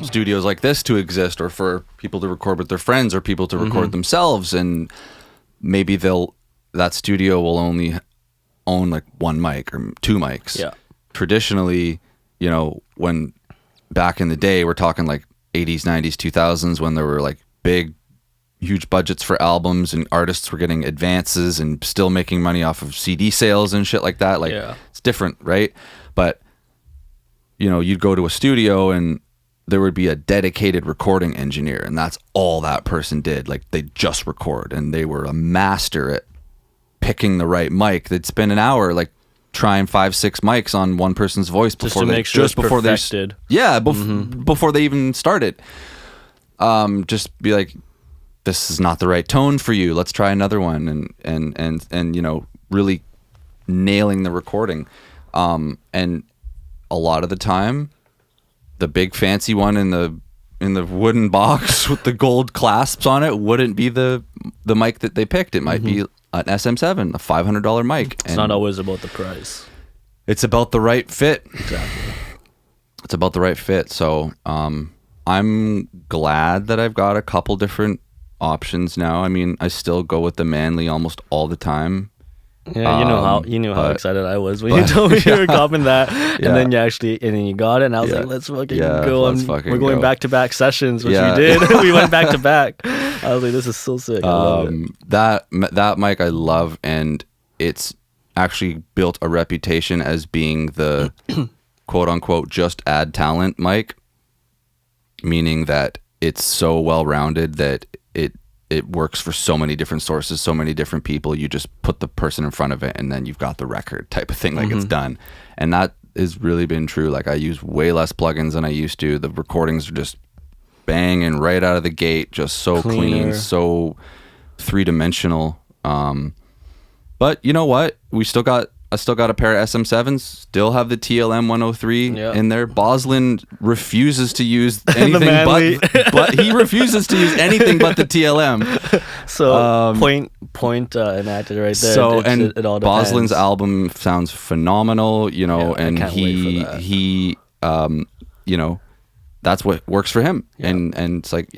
studios like this to exist, or for people to record with their friends, or people to record themselves, and maybe that studio will only own like one mic or two mics. Yeah. Traditionally, you know, when back in the day, we're talking like 80s, 90s, 2000s, when there were like big, huge budgets for albums and artists were getting advances and still making money off of CD sales and shit like that. Like, it's different, right? But, you know, you'd go to a studio and there would be a dedicated recording engineer, and that's all that person did. Like, they just record, and they were a master at picking the right mic. They'd spend an hour like trying 5-6 mics on one person's voice before they before they even started. Just be like, this is not the right tone for you. Let's try another one, and you know, really nailing the recording. And a lot of the time, the big fancy one in the wooden box with the gold clasps on it wouldn't be the mic that they picked. It might be an SM7, a $500 mic. It's not always about the price. It's about the right fit. Exactly. It's about the right fit. So I'm glad that I've got a couple different options now. I mean, I still go with the Manly almost all the time. Yeah, you know how excited I was when you told me you were copping that, and then you got it, and I was like, let's fucking go. We're going back to back sessions, which we did. We went back to back. I was like, this is so sick. I love it. That mic I love, and it's actually built a reputation as being the quote unquote just add talent mic, meaning that it's so well rounded that it works for so many different sources, so many different people. You just put the person in front of it, and then you've got the record type of thing. Like, it's done. And that has really been true. Like, I use way less plugins than I used to. The recordings are just banging right out of the gate, just so clean, so three-dimensional. But you know what? I still got a pair of SM7s, still have the TLM 103 in there. Boslin refuses to use anything but he refuses to use anything but the TLM. So point enacted right there. So it all depends. Boslin's album sounds phenomenal, you know, and he you know, that's what works for him. And it's like,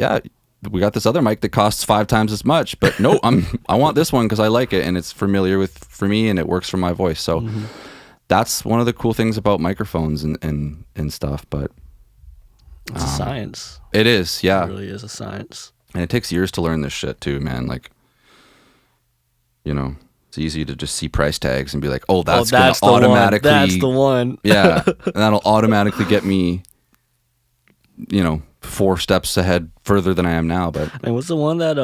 we got this other mic that costs 5 times as much, but no, I want this one because I like it and it's familiar for me and it works for my voice. So that's one of the cool things about microphones and stuff. But it's a science. It is, yeah. It really is a science. And it takes years to learn this shit too, man. Like, you know, it's easy to just see price tags and be like, oh, that's going to automatically. That's the one. Yeah, and that'll automatically get me, you know, 4 steps ahead further than I am now. But and what's the one that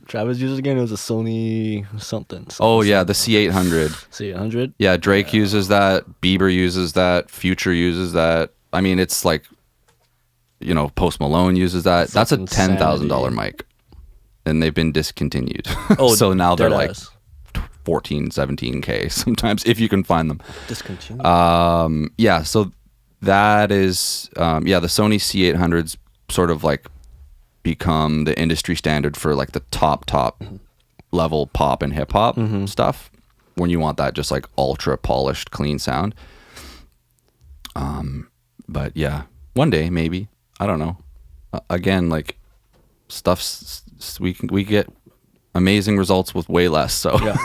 Travis uses again? It was a Sony something. Oh yeah, the C800. C800. Yeah, Drake uses that. Bieber uses that. Future uses that. I mean, it's like, you know, Post Malone uses that. That's a $10,000 mic, and they've been discontinued. Oh, so now they're like 14, 17K sometimes if you can find them. Discontinued. Yeah. So that is the Sony C800s sort of like become the industry standard for like the top level pop and hip hop stuff, when you want that just like ultra polished clean sound. But yeah, one day maybe, I don't know. Again, like we get amazing results with way less. So yeah.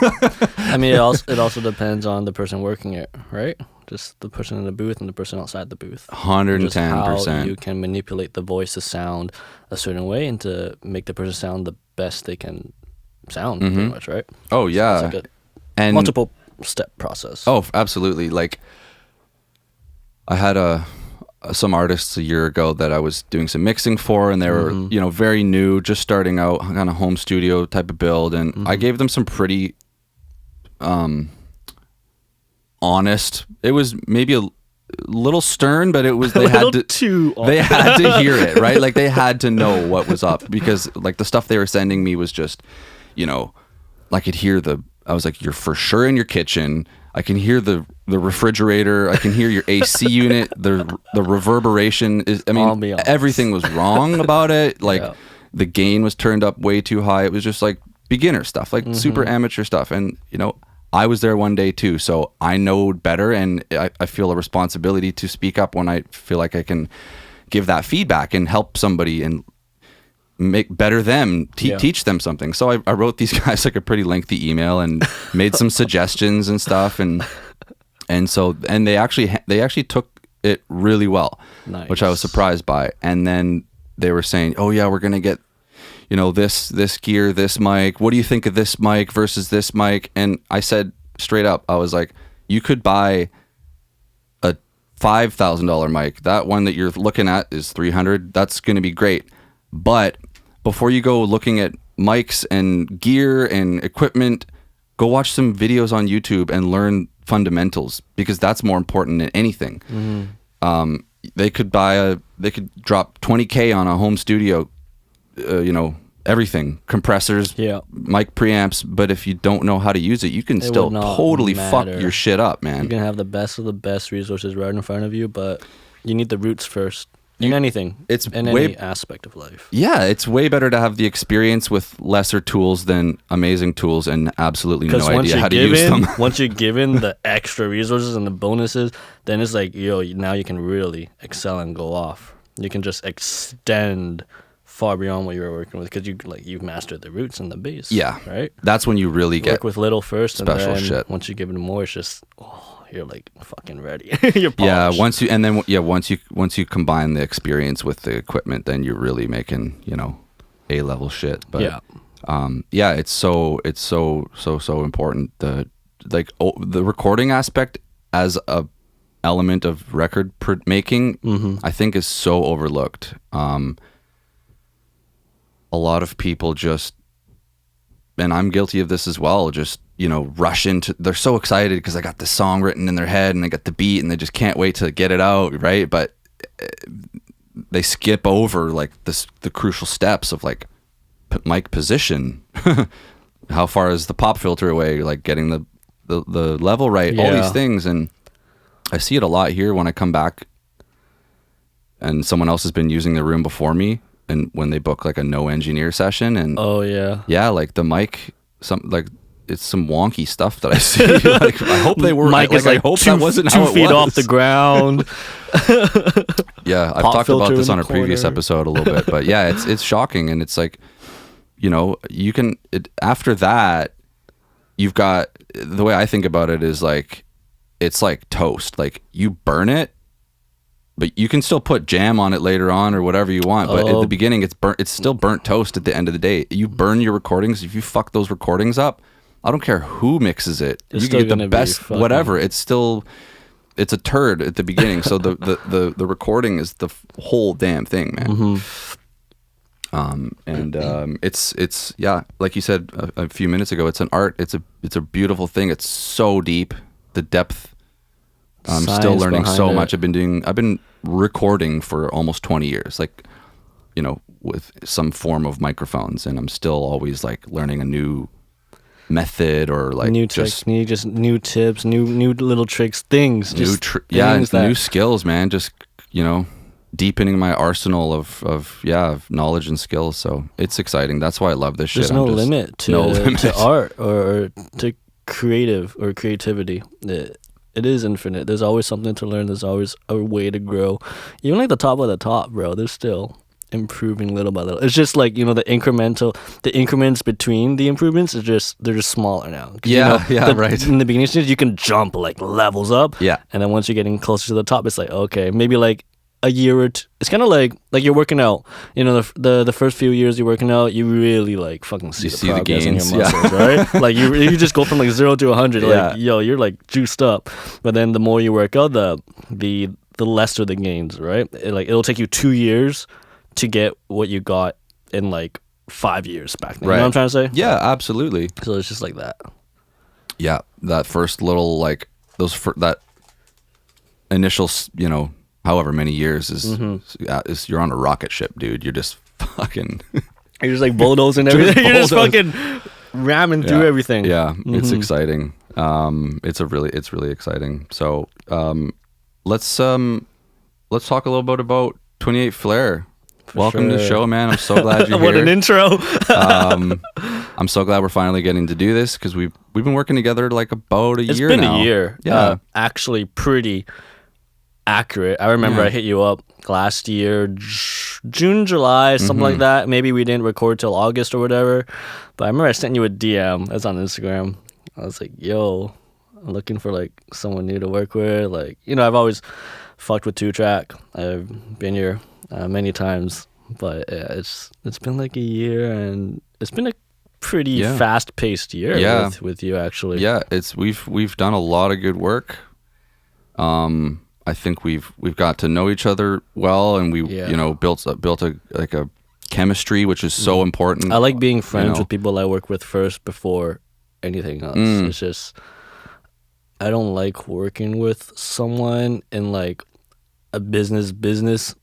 I mean, it also depends on the person working it, right? Just the person in the booth and the person outside the booth. 110%. How you can manipulate the voice to sound a certain way and to make the person sound the best they can sound, pretty much, right? Oh yeah, so it's like a multiple step process. Oh, absolutely. Like, I had some artists a year ago that I was doing some mixing for, and they were you know, very new, just starting out, kind of home studio type of build, and I gave them some pretty honest. It was maybe a little stern, but it was they had to hear it, right? Like, they had to know what was up, because like the stuff they were sending me was just, you know, I could hear I was like, you're for sure in your kitchen. I can hear the refrigerator. I can hear your AC unit. The reverberation is, I mean, ambiance. Everything was wrong about it. Like, the gain was turned up way too high. It was just like beginner stuff, like super amateur stuff. And, you know, I was there one day too, so I know better, and I feel a responsibility to speak up when I feel like I can give that feedback and help somebody and make better them, teach them something. So I wrote these guys like a pretty lengthy email and made some suggestions and stuff, and they actually took it really well, nice. Which I was surprised by. And then they were saying, oh yeah, we're gonna get, you know, this gear, this mic. What do you think of this mic versus this mic? And I said straight up, I was like, you could buy a $5,000 mic. That one that you're looking at is $300. That's going to be great. But before you go looking at mics and gear and equipment, go watch some videos on YouTube and learn fundamentals, because that's more important than anything. Mm-hmm. They could drop $20K on a home studio, you know, everything, compressors, mic preamps, but if you don't know how to use it, you can still totally fuck your shit up, man. You can have the best of the best resources right in front of you, but you need the roots first. In anything, any aspect of life. Yeah, it's way better to have the experience with lesser tools than amazing tools and absolutely no idea how to use them. Once you're given the extra resources and the bonuses, then it's like, now you can really excel and go off. You can just extend far beyond what you were working with, because you've mastered the roots and the base. Yeah, right. That's when you really get work with little first, special and then shit. Once you give it more, it's just you're like fucking ready. You're polished. Once you combine the experience with the equipment, then you're really making, you know, A-level shit. But it's so important. The recording aspect as a element of record making, I think is so overlooked. A lot of people just, and I'm guilty of this as well, just, you know, rush into, they're so excited because I got the song written in their head and they got the beat and they just can't wait to get it out, right? But they skip over like the crucial steps of like mic position. How far is the pop filter away? Like getting the level right, all these things. And I see it a lot here when I come back and someone else has been using the room before me, and when they book like a no engineer session, and like the mic, it's some wonky stuff that I see. Like, I hope they were. Mic is like I hope that wasn't how it was. 2 feet off the ground. Yeah, I've talked about this on a previous episode a little bit, but yeah, it's shocking, and it's like, you know, you can after that, you've got, the way I think about it is like, it's like toast. Like, you burn it, but you can still put jam on it later on or whatever you want. But at the beginning, it's burnt. It's still burnt toast at the end of the day. You burn your recordings. If you fuck those recordings up, I don't care who mixes it. You can get the best whatever. It's a turd at the beginning. So the recording is the whole damn thing, man. Mm-hmm. It's like you said a few minutes ago, it's an art. It's a beautiful thing. It's so deep. The depth. I'm still learning so much. I've been recording for almost 20 years, like, you know, with some form of microphones, and I'm still always like learning a new method or like new technique, just new tips, new little tricks, things, new skills, man. Just, you know, deepening my arsenal of knowledge and skills. So it's exciting. That's why I love this shit. There's no limit to art or to creativity. It is infinite. There's always something to learn. There's always a way to grow. Even like the top of the top, bro, there's still improving little by little. It's just like, you know, the increments between the improvements they're just smaller now. Right. In the beginning stage, you can jump like levels up. Yeah. And then once you're getting closer to the top, it's like, okay, maybe like a year or two. It's kind of like you're working out. You know, the first few years you're working out, you really like fucking see the progress in your muscles, right? Like you just go from like 0 to 100. Like, you're like juiced up. But then the more you work out, the lesser the gains, right? It'll take you 2 years to get what you got in like 5 years back then. Right. You know what I'm trying to say? Yeah, absolutely. So it's just like that. Yeah, that first little like that initial, you know, however many years is you're on a rocket ship, dude. You're just fucking you're just like bulldozing everything. You're just fucking ramming through everything. Yeah, it's exciting. It's really exciting. So let's talk a little bit about 28 FLAIR. Welcome to the show, man. I'm so glad you're here. What an intro. I'm so glad we're finally getting to do this, because we've been working together like about a year now. It's been a year. Yeah. Actually pretty accurate. I remember I hit you up last year, June, July, something like that. Maybe we didn't record till August or whatever. But I remember I sent you a DM. That's on Instagram. I was like, yo, I'm looking for like someone new to work with. Like, you know, I've always fucked with 2-track. I've been here many times. But yeah, it's been like a year, and it's been a pretty fast-paced year with you, actually. Yeah, we've done a lot of good work. I think we've got to know each other well, and we you know built a chemistry, which is so important. I like being friends with people I work with first before anything else. It's just I don't like working with someone in like a business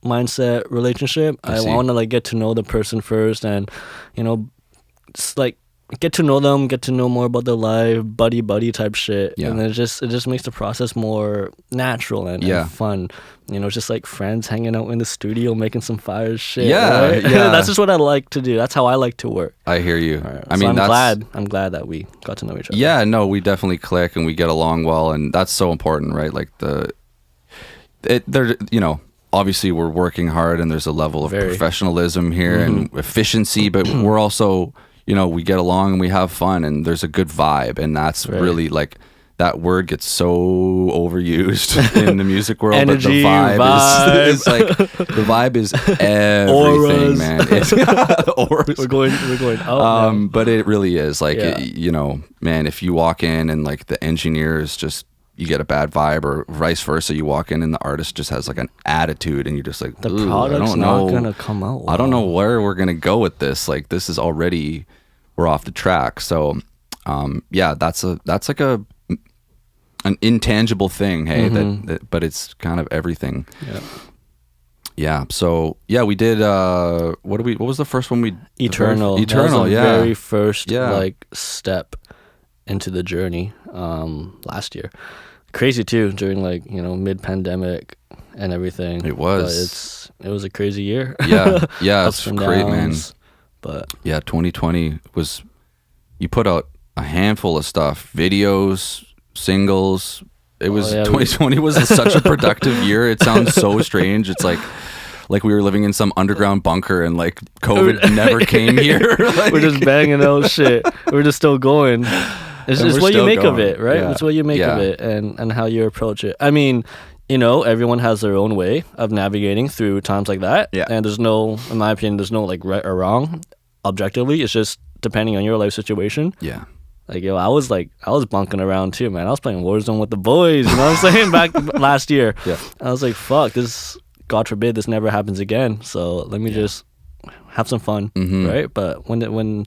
mindset relationship. I want to like get to know the person first, and you know, just like get to know them, get to know more about their life, buddy type shit. And it just makes the process more natural and fun. You know, it's just like friends hanging out in the studio making some fire shit. Right? That's just what I like to do. That's how I like to work. I hear you. Right. I mean, I'm glad that we got to know each other. Yeah, no, we definitely click and we get along well, and that's so important, right? Like you know, obviously we're working hard, and there's a level of professionalism here and efficiency, but we're also, you know, we get along and we have fun, and there's a good vibe, and that's really like that word gets so overused in the music world. Energy, but the vibe is like the vibe is everything, auras. man. It's, auras. We're going out. But it really is like you know, man. If you walk in and like the engineers just. You get a bad vibe, or vice versa. You walk in and the artist just has like an attitude, and you're just like, the product's not gonna come out well. I don't know where we're gonna go with this. Like, this is already, we're off the track. So, that's like an intangible thing. Hey, but it's kind of everything. Yeah. So we did. What was the first one we? Eternal. Eternal. That was the very first like step into the journey. Last year. Crazy too, during like, you know, mid-pandemic and everything. It was. But it was a crazy year. Yeah, Ups it's and great, downs, man. But 2020 was. You put out a handful of stuff, videos, singles. It was 2020 was such a productive year. It sounds so strange. It's like we were living in some underground bunker, and like COVID never came here. Like, we're just banging out shit. We're just still going. It's just what you make of it, right? It's what you make of it, and how you approach it. I mean, you know, everyone has their own way of navigating through times like that. Yeah. And there's no, in my opinion, there's no like right or wrong objectively. It's just depending on your life situation. Yeah. Like, yo, I was bunking around too, man. I was playing Warzone with the boys, you know what I'm saying? Back last year. Yeah. I was like, fuck, this, God forbid, this never happens again. So let me just have some fun, right? But when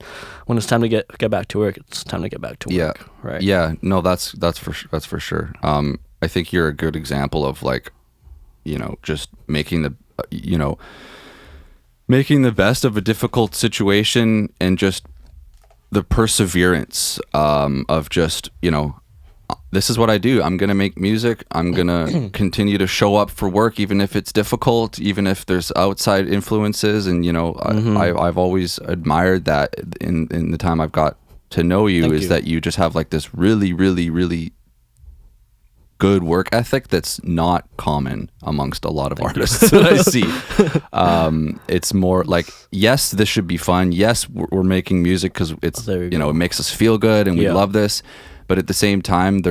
it's time to get back to work, it's time to get back to work, right? Yeah, no, that's for sure. I think you're a good example of like, you know, just making the best of a difficult situation, and just the perseverance of just, you know, this is what I do. I'm going to make music. I'm going to continue to show up for work, even if it's difficult, even if there's outside influences. And, you know, I've always admired that in the time I've got to know you. Thank you. That you just have like this really, really, really good work ethic that's not common amongst a lot of artists that I see. It's more like, yes, this should be fun. Yes, we're making music because it's, you know, it makes us feel good and we love this. But at the same time,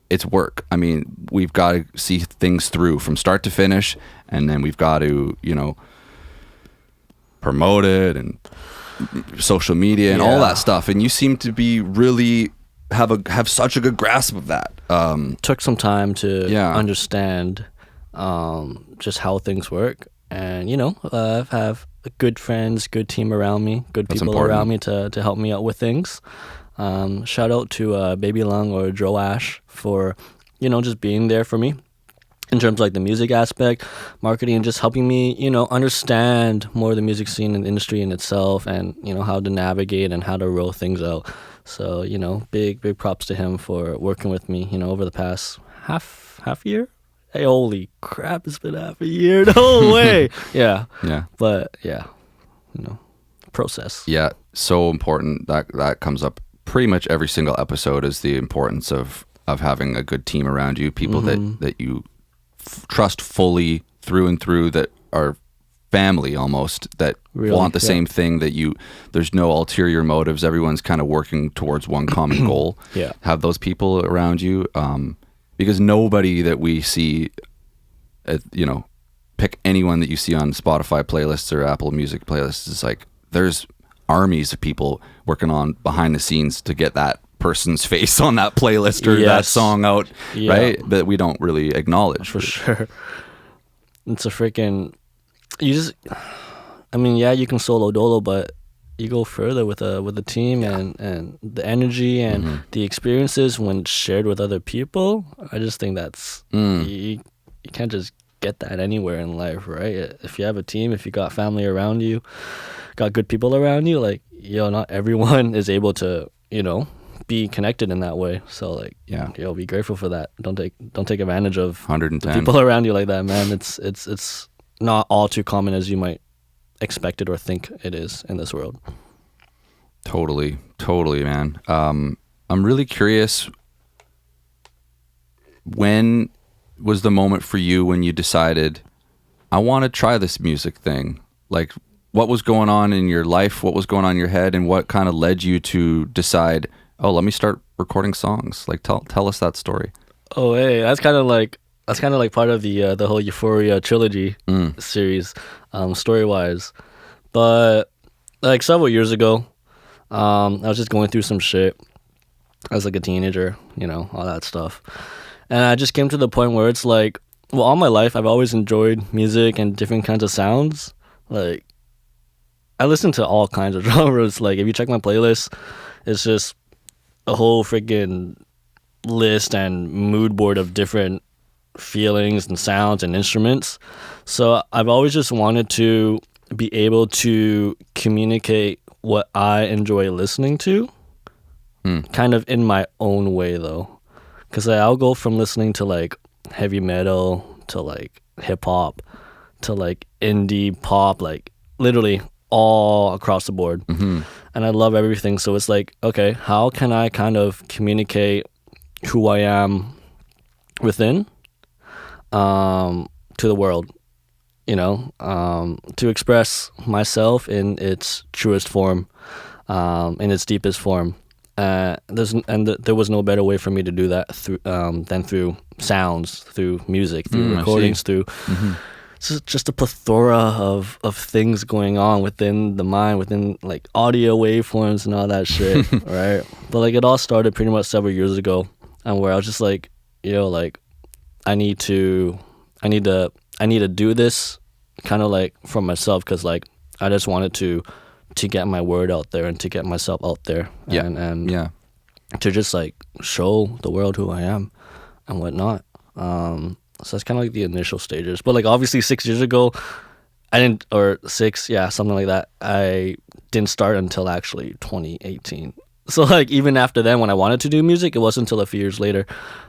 it's work. I mean, we've got to see things through from start to finish, and then we've got to, you know, promote it and social media and all that stuff. And you seem to be really have such a good grasp of that. Took some time to understand just how things work, and you know, I have good friends, good team around me, good people around me to help me out with things. Shout out to Baby Lung or Joe Ash for, you know, just being there for me in terms of like the music aspect, marketing, and just helping me, you know, understand more of the music scene and the industry in itself, and, you know, how to navigate and how to roll things out. So, you know, big props to him for working with me, you know, over the past half year. Hey, holy crap, it's been half a year. No way. Yeah. But yeah, you know, process. Yeah, so important. That comes up pretty much every single episode, is the importance of having a good team around you, people that you trust fully through and through, that are family almost, that really want the same thing, that there's no ulterior motives, everyone's kind of working towards one common goal. Have those people around you, because nobody that we see, pick anyone that you see on Spotify playlists or Apple Music playlists, is like there's armies of people working on behind the scenes to get that person's face on that playlist or that song out, right? That we don't really acknowledge. For sure. It's a freaking, you can solo dolo, but you go further with a team, and the energy and the experiences when shared with other people. I just think that's you can't just get that anywhere in life, right? If you have a team, if you got family around you, got good people around you, like, not everyone is able to, be connected in that way. So like, be grateful for that. Don't take advantage of 110 the people around you like that, man. It's not all too common as you might expect it or think it is in this world. Totally, man. I'm really curious, when was the moment for you when you decided, I want to try this music thing? Like, what was going on in your life? What was going on in your head? And what kind of led you to decide, let me start recording songs? Like, tell us that story. Oh, hey, that's kind of like part of the whole Euphoria trilogy series, story-wise. But like several years ago, I was just going through some shit as like a teenager, all that stuff. And I just came to the point where it's like, well, all my life I've always enjoyed music and different kinds of sounds. Like, I listen to all kinds of genres. Like, if you check my playlist, it's just a whole freaking list and mood board of different feelings and sounds and instruments. So I've always just wanted to be able to communicate what I enjoy listening to, kind of in my own way, though. Because I'll go from listening to like heavy metal to like hip hop to like indie pop, like literally all across the board. And I love everything. So it's like, okay, how can I kind of communicate who I am within to the world, to express myself in its truest form, in its deepest form. There was no better way for me to do that than through sounds, through music, through recordings, through just a plethora of things going on within the mind, within like audio waveforms and all that shit, right? But like, it all started pretty much several years ago, and where I was just like, like, I need to do this kind of like for myself, because like I just wanted to get my word out there and to get myself out there, and to just like show the world who I am and whatnot. So that's kind of like the initial stages. But like, obviously 6 years ago, something like that, I didn't start until actually 2018. So like, even after then, when I wanted to do music, it wasn't until a few years later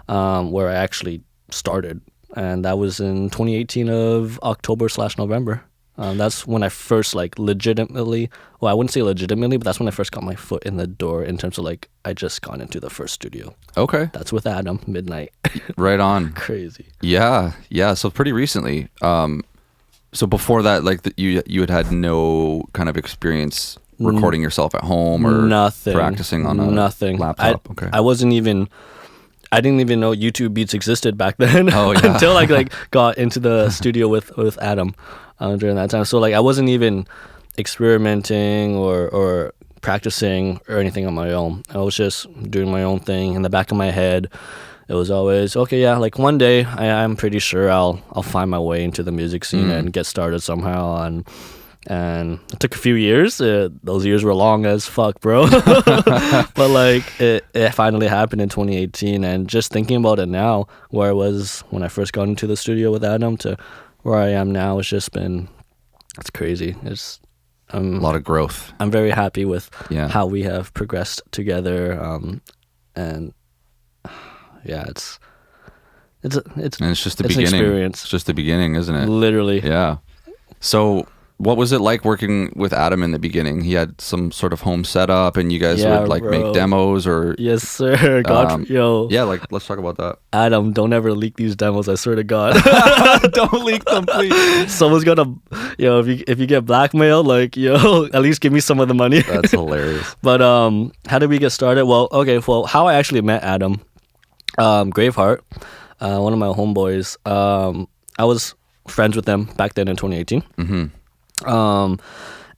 where I actually started. And that was in 2018 of October/November. That's when I first like legitimately, well, I wouldn't say legitimately, but that's when I first got my foot in the door in terms of like, I just got into the first studio. Okay. That's with Adam, Midnight. Right on. Crazy. Yeah. So pretty recently. So before that, like you had no kind of experience recording yourself at home or nothing, practicing on a laptop. I didn't even know YouTube Beats existed back then. Oh, yeah. Until I like got into the studio with Adam during that time. So like, I wasn't even experimenting or practicing or anything on my own. I was just doing my own thing. In the back of my head, it was always, okay, yeah, like one day I'm pretty sure I'll find my way into the music scene and get started somehow. And it took a few years. Those years were long as fuck, bro. But like, it finally happened in 2018. And just thinking about it now, where I was when I first got into the studio with Adam to where I am now, it's crazy. It's a lot of growth. I'm very happy with how we have progressed together. And yeah, it's just the beginning. An experience. It's just the beginning, isn't it? Literally. Yeah. So what was it like working with Adam in the beginning? He had some sort of home setup, and you guys would like make demos, or yes, sir. God, yo, yeah, like let's talk about that. Adam, don't ever leak these demos. I swear to God, don't leak them, please. Someone's gonna, if you get blackmailed, like, at least give me some of the money. That's hilarious. But how did we get started? Well, okay, how I actually met Adam, Graveheart, one of my homeboys. I was friends with them back then in 2018. Mm-hmm.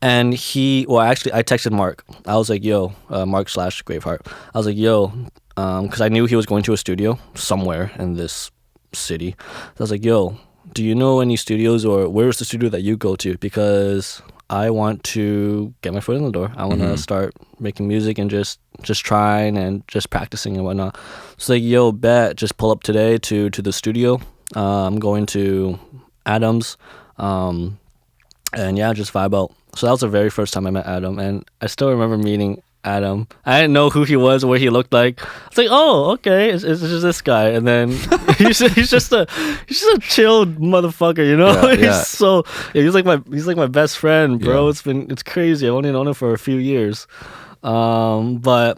And I texted Mark. I was like, yo, Mark/Graveheart. I was like, yo, because I knew he was going to a studio somewhere in this city. So I was like, yo, do you know any studios, or where's the studio that you go to? Because I want to get my foot in the door. I want to start making music and just trying and just practicing and whatnot. So like, yo, bet, just pull up today to the studio. I'm going to Adam's. And yeah, just vibe out. So that was the very first time I met Adam, and I still remember meeting Adam. I didn't know who he was or what he looked like. I was like, oh, okay, it's just this guy. And then he's just a chilled motherfucker, you know. He's like my best friend, bro. Yeah. It's crazy. I've only known him for a few years, but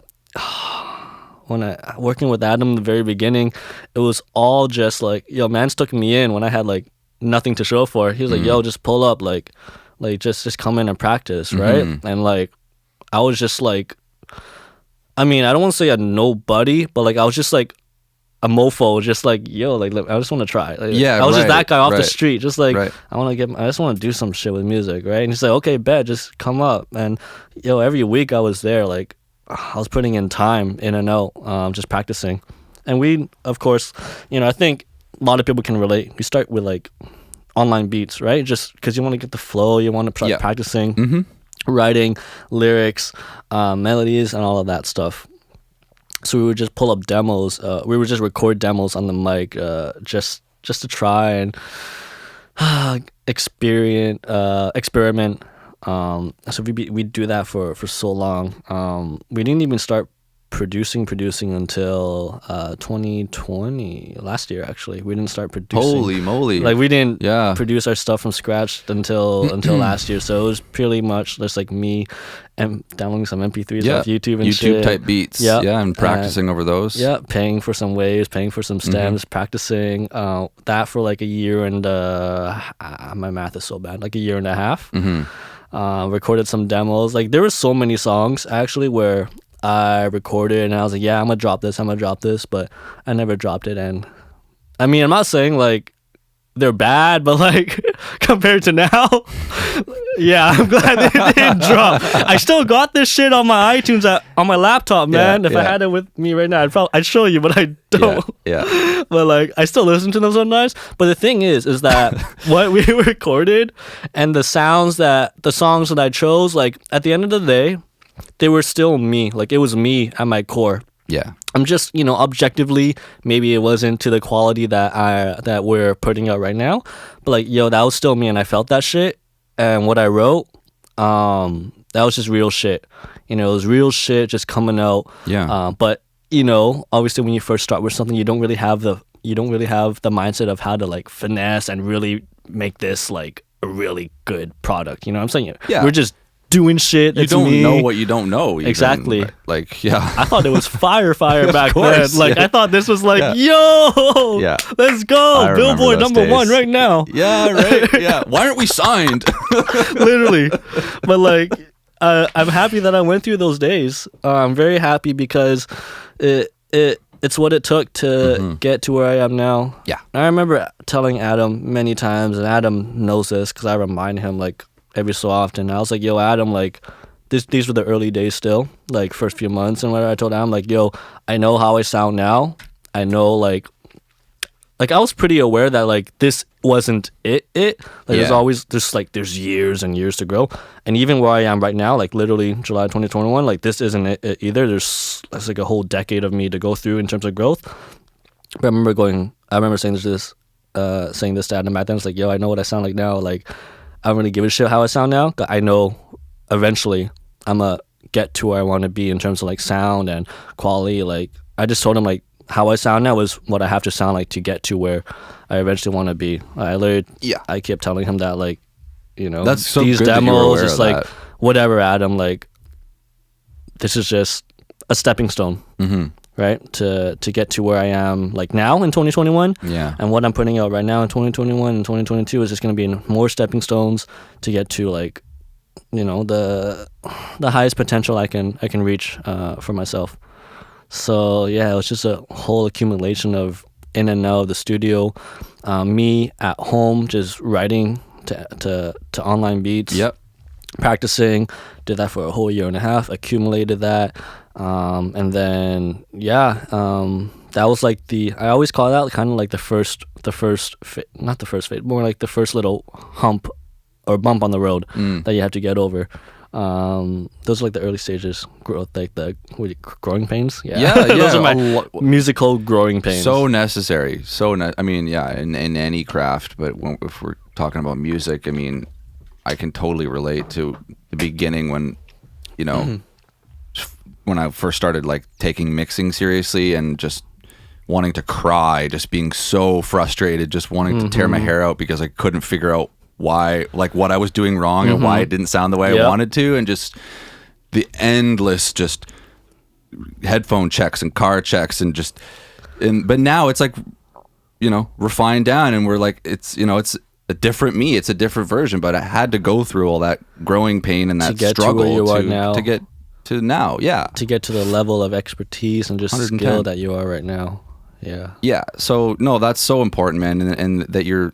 when working with Adam in the very beginning, it was all just like, yo, man took me in when I had like nothing to show for. He was like, yo, just pull up, like just come in and practice, right? And like I was just like, I mean, I don't want to say a nobody, but like I was just like a mofo, just like, yo, like I just want to try. Like, I was just that guy off the street, just like I just want to do some shit with music, right? And he's like, okay, bet, just come up. And yo, every week I was there, like I was putting in time in and out, just practicing. And we, of course, I think a lot of people can relate. We start with like online beats, right? Just because you want to get the flow, you want to start practicing, writing lyrics, melodies, and all of that stuff. So we would just pull up demos. We would just record demos on the mic, just to try and experiment. So we'd do that for so long. We didn't even start producing until 2020, last year actually. We didn't start producing. Holy moly. Like we didn't produce our stuff from scratch until last year. So it was purely much just like me and downloading some MP3s off YouTube and shit. YouTube type beats. And practicing over those. Paying for some waves, paying for some stems, practicing that for like a year and my math is so bad, like a year and a half. Recorded some demos. Like there were so many songs actually where I recorded and I was like, yeah, I'm gonna drop this, but I never dropped it. And I mean, I'm not saying like they're bad, but like compared to now, yeah, I'm glad they didn't drop. I still got this shit on my iTunes on my laptop, man. If I had it with me right now, I'd show you, but I don't. But like I still listen to them sometimes. But the thing is that what we recorded and the songs that I chose, like at the end of the day, they were still me. Like it was me at my core. Yeah. I'm just, objectively, maybe it wasn't to the quality that we're putting out right now. But like, yo, that was still me and I felt that shit. And what I wrote, that was just real shit. It was real shit just coming out. Yeah. But, obviously when you first start with something, you don't really have the mindset of how to like finesse and really make this like a really good product. You know what I'm saying? Yeah. We're just doing shit. You don't know what you don't know. Even. Exactly. Like, yeah. I thought it was fire back then. Like, I thought this was like, yo, let's go. Billboard #1 right now. Yeah, right. Yeah. Why aren't we signed? Literally. But like, I'm happy that I went through those days. I'm very happy because it's what it took to get to where I am now. Yeah. I remember telling Adam many times, and Adam knows this because I remind him like every so often. I was like, yo, Adam, like these were the early days still, like first few months and whatever. I told Adam like, yo, I know how I sound now. I know like I was pretty aware that like this wasn't it. Like there's always there's years and years to grow. And even where I am right now, like literally July 2021, like this isn't it either. There's like a whole decade of me to go through in terms of growth. But I remember saying this to Adam back then. It's like, yo, I know what I sound like now. Like I don't really give a shit how I sound now. I know eventually I'm going to get to where I want to be in terms of like sound and quality. Like I just told him like how I sound now is what I have to sound like to get to where I eventually want to be. I kept telling him that like That's so these good that you were demos, aware it's of like that. whatever, Adam, like this is just a stepping stone, right? To get to where I am like now in 2021. Yeah. And what I'm putting out right now in 2021 and 2022 is just going to be more stepping stones to get to like, the highest potential I can reach for myself. So yeah, it was just a whole accumulation of in and out of the studio, me at home just writing to online beats. Yep. Practicing, did that for a whole year and a half, accumulated that, and then that was like I always call that kind of like not the first fade, more like the first little hump or bump on the road that you have to get over. Those are like the early stages, growth, like the growing pains. Those are my musical growing pains. So necessary. I mean, in any craft, but if we're talking about music, I mean, I can totally relate to the beginning when, when I first started like taking mixing seriously and just wanting to cry, just being so frustrated, just wanting to tear my hair out because I couldn't figure out why, like what I was doing wrong and why it didn't sound the way I wanted to, and just the endless just headphone checks and car checks but now it's like, refined down, and we're like, it's a different me, it's a different version, but I had to go through all that growing pain and that struggle to get to now, to get to the level of expertise and just 110. Skill that you are right now. Yeah. So no, that's so important, man, and that you're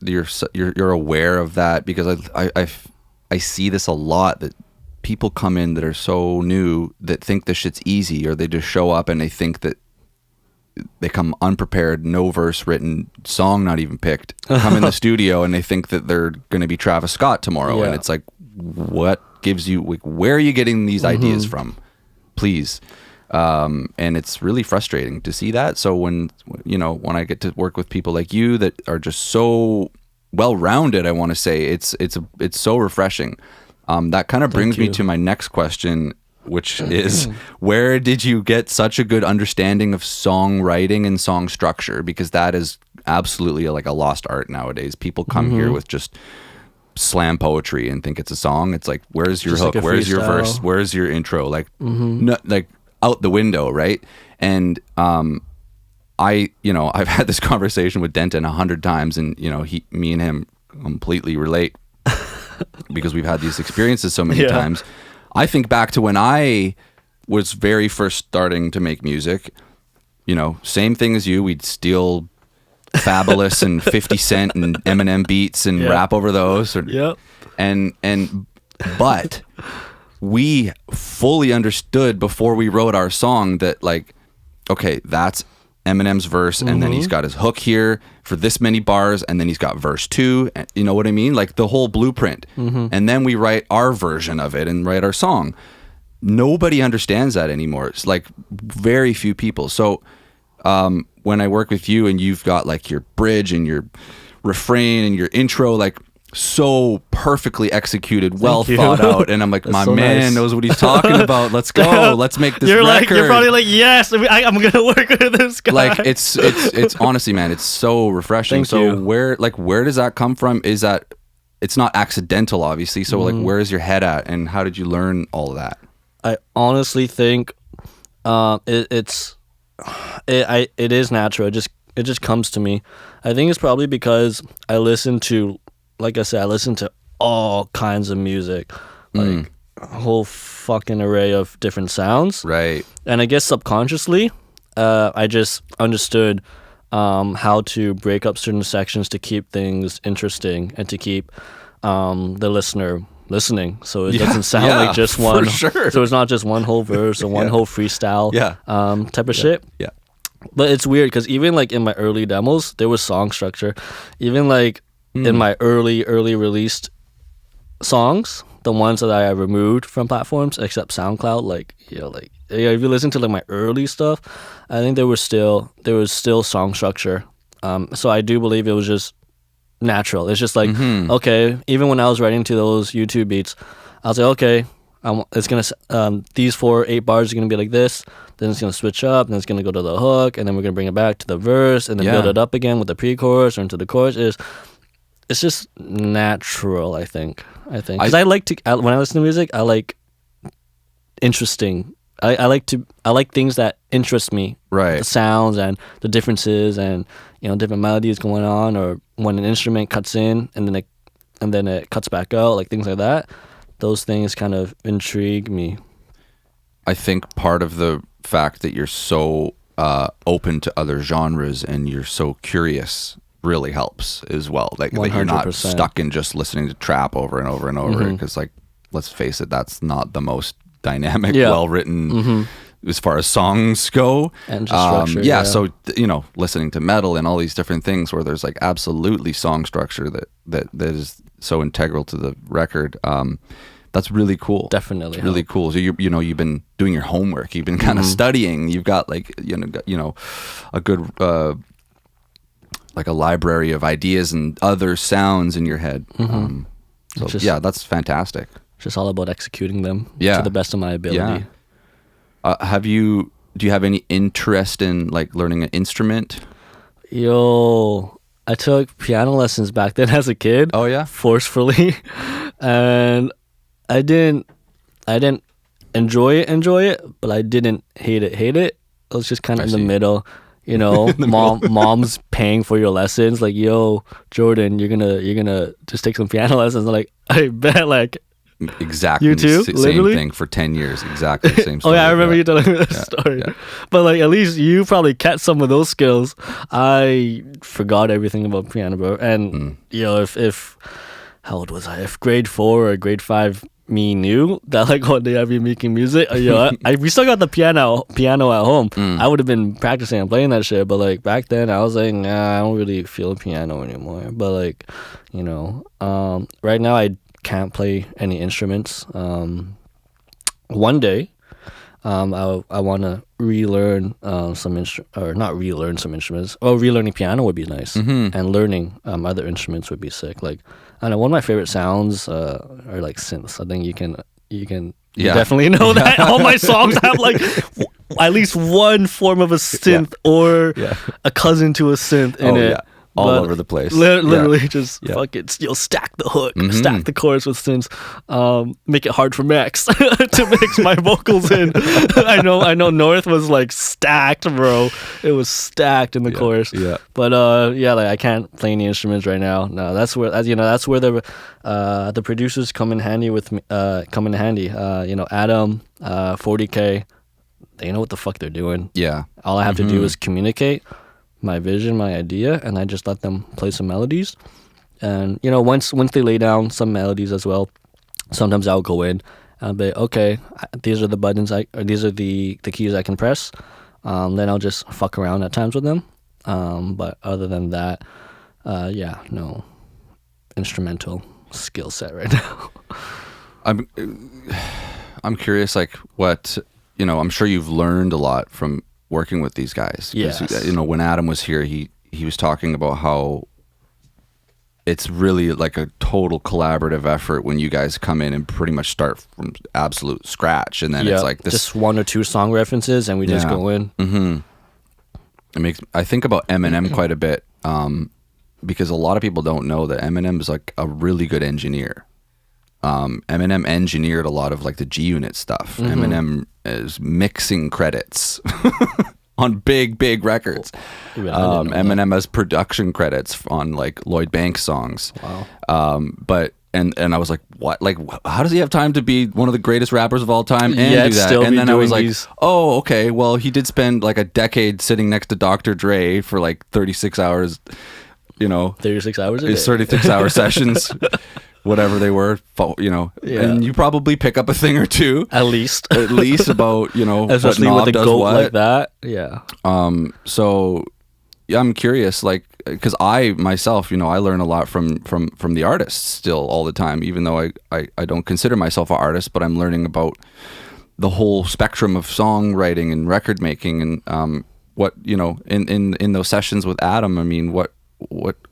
aware of that, because I see this a lot, that people come in that are so new that think this shit's easy, or they just show up and they think that they come unprepared, no verse written, song not even picked, come in the studio and they think that they're going to be Travis Scott tomorrow. And it's like, what gives you, like, where are you getting these ideas from? Please. And it's really frustrating to see that. So when I get to work with people like you that are just so well-rounded, I want to say it's so refreshing. That kind of brings me to my next question, which is, where did you get such a good understanding of songwriting and song structure? Because that is absolutely like a lost art nowadays. People come here with just slam poetry and think it's a song. It's like, where's your hook? Like where's your verse? Where's your intro? Like, like out the window, right? And I've had this conversation with Denton 100 times, and me and him completely relate because we've had these experiences so many times. I think back to when I was very first starting to make music, same thing as you. We'd steal Fabulous and 50 Cent and Eminem beats and rap over those. But we fully understood before we wrote our song that, like, okay, that's Eminem's verse, and then he's got his hook here for this many bars, and then he's got verse 2, you know what I mean? Like the whole blueprint. And then we write our version of it and write our song. Nobody understands that anymore. It's like very few people. So when I work with you and you've got like your bridge and your refrain and your intro, like so perfectly executed, well thought out, and I'm like, my so man knows what he's talking about. Let's go. Let's make this record. You're probably like, yes, I'm gonna work with this guy. Like it's honestly, man, it's so refreshing. Where does that come from? Is that it's not accidental, obviously. So like, where is your head at, and how did you learn all of that? I honestly think it is natural. It just comes to me. I think it's probably because I listen to, like I said, I listen to all kinds of music, like a whole fucking array of different sounds. Right. And I guess subconsciously, I just understood how to break up certain sections to keep things interesting and to keep the listener listening, so it doesn't sound like just one. Sure. So it's not just one whole verse or one whole freestyle type of shit. Yeah. But it's weird because even like in my early demos, there was song structure. Even like in my early released songs, the ones that I removed from platforms except SoundCloud, like if you listen to like my early stuff, I think there was still song structure. So I do believe it was just natural. It's just like okay, even when I was writing to those YouTube beats, I was like, okay, it's gonna these 8 bars are gonna be like this, then it's gonna switch up, then it's gonna go to the hook, and then we're gonna bring it back to the verse, and then build it up again with the pre-chorus or into the chorus. It's just natural, I think. I think because I like to when I listen to music, I like interesting. I like things that interest me, right? The sounds and the differences, and different melodies going on, or when an instrument cuts in and then it cuts back out, like things like that. Those things kind of intrigue me. I think part of the fact that you're so open to other genres and you're so curious really helps as well. Like 100%. That you're not stuck in just listening to trap over and over and over. Because like, let's face it, that's not the most dynamic, well-written as far as songs go. And just structure, so listening to metal and all these different things where there's like absolutely song structure that is so integral to the record. That's really cool. Definitely, it's really cool. So you've been doing your homework. You've been kind of studying. You've got like a good like a library of ideas and other sounds in your head. That's fantastic. Just all about executing them to the best of my ability. Yeah. Do you have any interest in like learning an instrument? I took piano lessons back then as a kid. Oh yeah, forcefully, and I didn't enjoy it, but I didn't hate it. It was just kind of in the middle. Mom's paying for your lessons. Like, yo, Jordan, you're gonna just take some piano lessons. I'm like, I bet. Like, exactly. You too? Same thing for 10 years. Exactly the same story. Oh yeah, I remember you telling me that story. Yeah. But like, at least you probably kept some of those skills. I forgot everything about piano, bro. And if how old was I? If grade 4 or grade 5 me knew that like one day I'd be making music, we still got the piano at home. I would have been practicing and playing that shit. But like back then, I was like, nah, I don't really feel piano anymore. But like, right now I can't play any instruments. One day, I want to relearn not relearn some instruments. Oh, relearning piano would be nice, and learning other instruments would be sick. Like, I don't know, one of my favorite sounds are like synths. I think you definitely know that all my songs have like at least one form of a synth or a cousin to a synth in it. All over the place. Literally just fuck it. You'll stack the hook, stack the chorus with synths, make it hard for Max to mix my vocals in. I know North was like stacked, bro. It was stacked in the chorus. Yeah. But like I can't play any instruments right now. No, that's where the producers come in handy with me. Adam, 40K, they know what the fuck they're doing. Yeah. All I have to do is communicate my vision, my idea, and I just let them play some melodies. And once they lay down some melodies as well, sometimes I'll go in and I'll be okay, these are the buttons or these are the keys I can press. Then I'll just fuck around at times with them. But other than that, no instrumental skill set right now. I'm curious, like what I'm sure you've learned a lot from working with these guys. Yes. When Adam was here, he was talking about how it's really like a total collaborative effort when you guys come in and pretty much start from absolute scratch, and then it's like this, just one or two song references, and we just go in. I think about Eminem quite a bit, because a lot of people don't know that Eminem is like a really good engineer. Eminem engineered a lot of like the G Unit stuff. Eminem is mixing credits on big records. Eminem has production credits on like Lloyd Banks songs. Wow. But I was like, what? Like, how does he have time to be one of the greatest rappers of all time and do that? And then I was like, oh, okay. Well, he did spend like a decade sitting next to Dr. Dre for like 36 hours. 36 hours a day. 36 hour sessions. Whatever they were, and you probably pick up a thing or two, at least about especially what with a does goat what. like that. Yeah. So I'm curious, like, because I myself, I learn a lot from the artists still all the time, even though I don't consider myself an artist, but I'm learning about the whole spectrum of songwriting and record making, and what in those sessions with Adam. I mean, what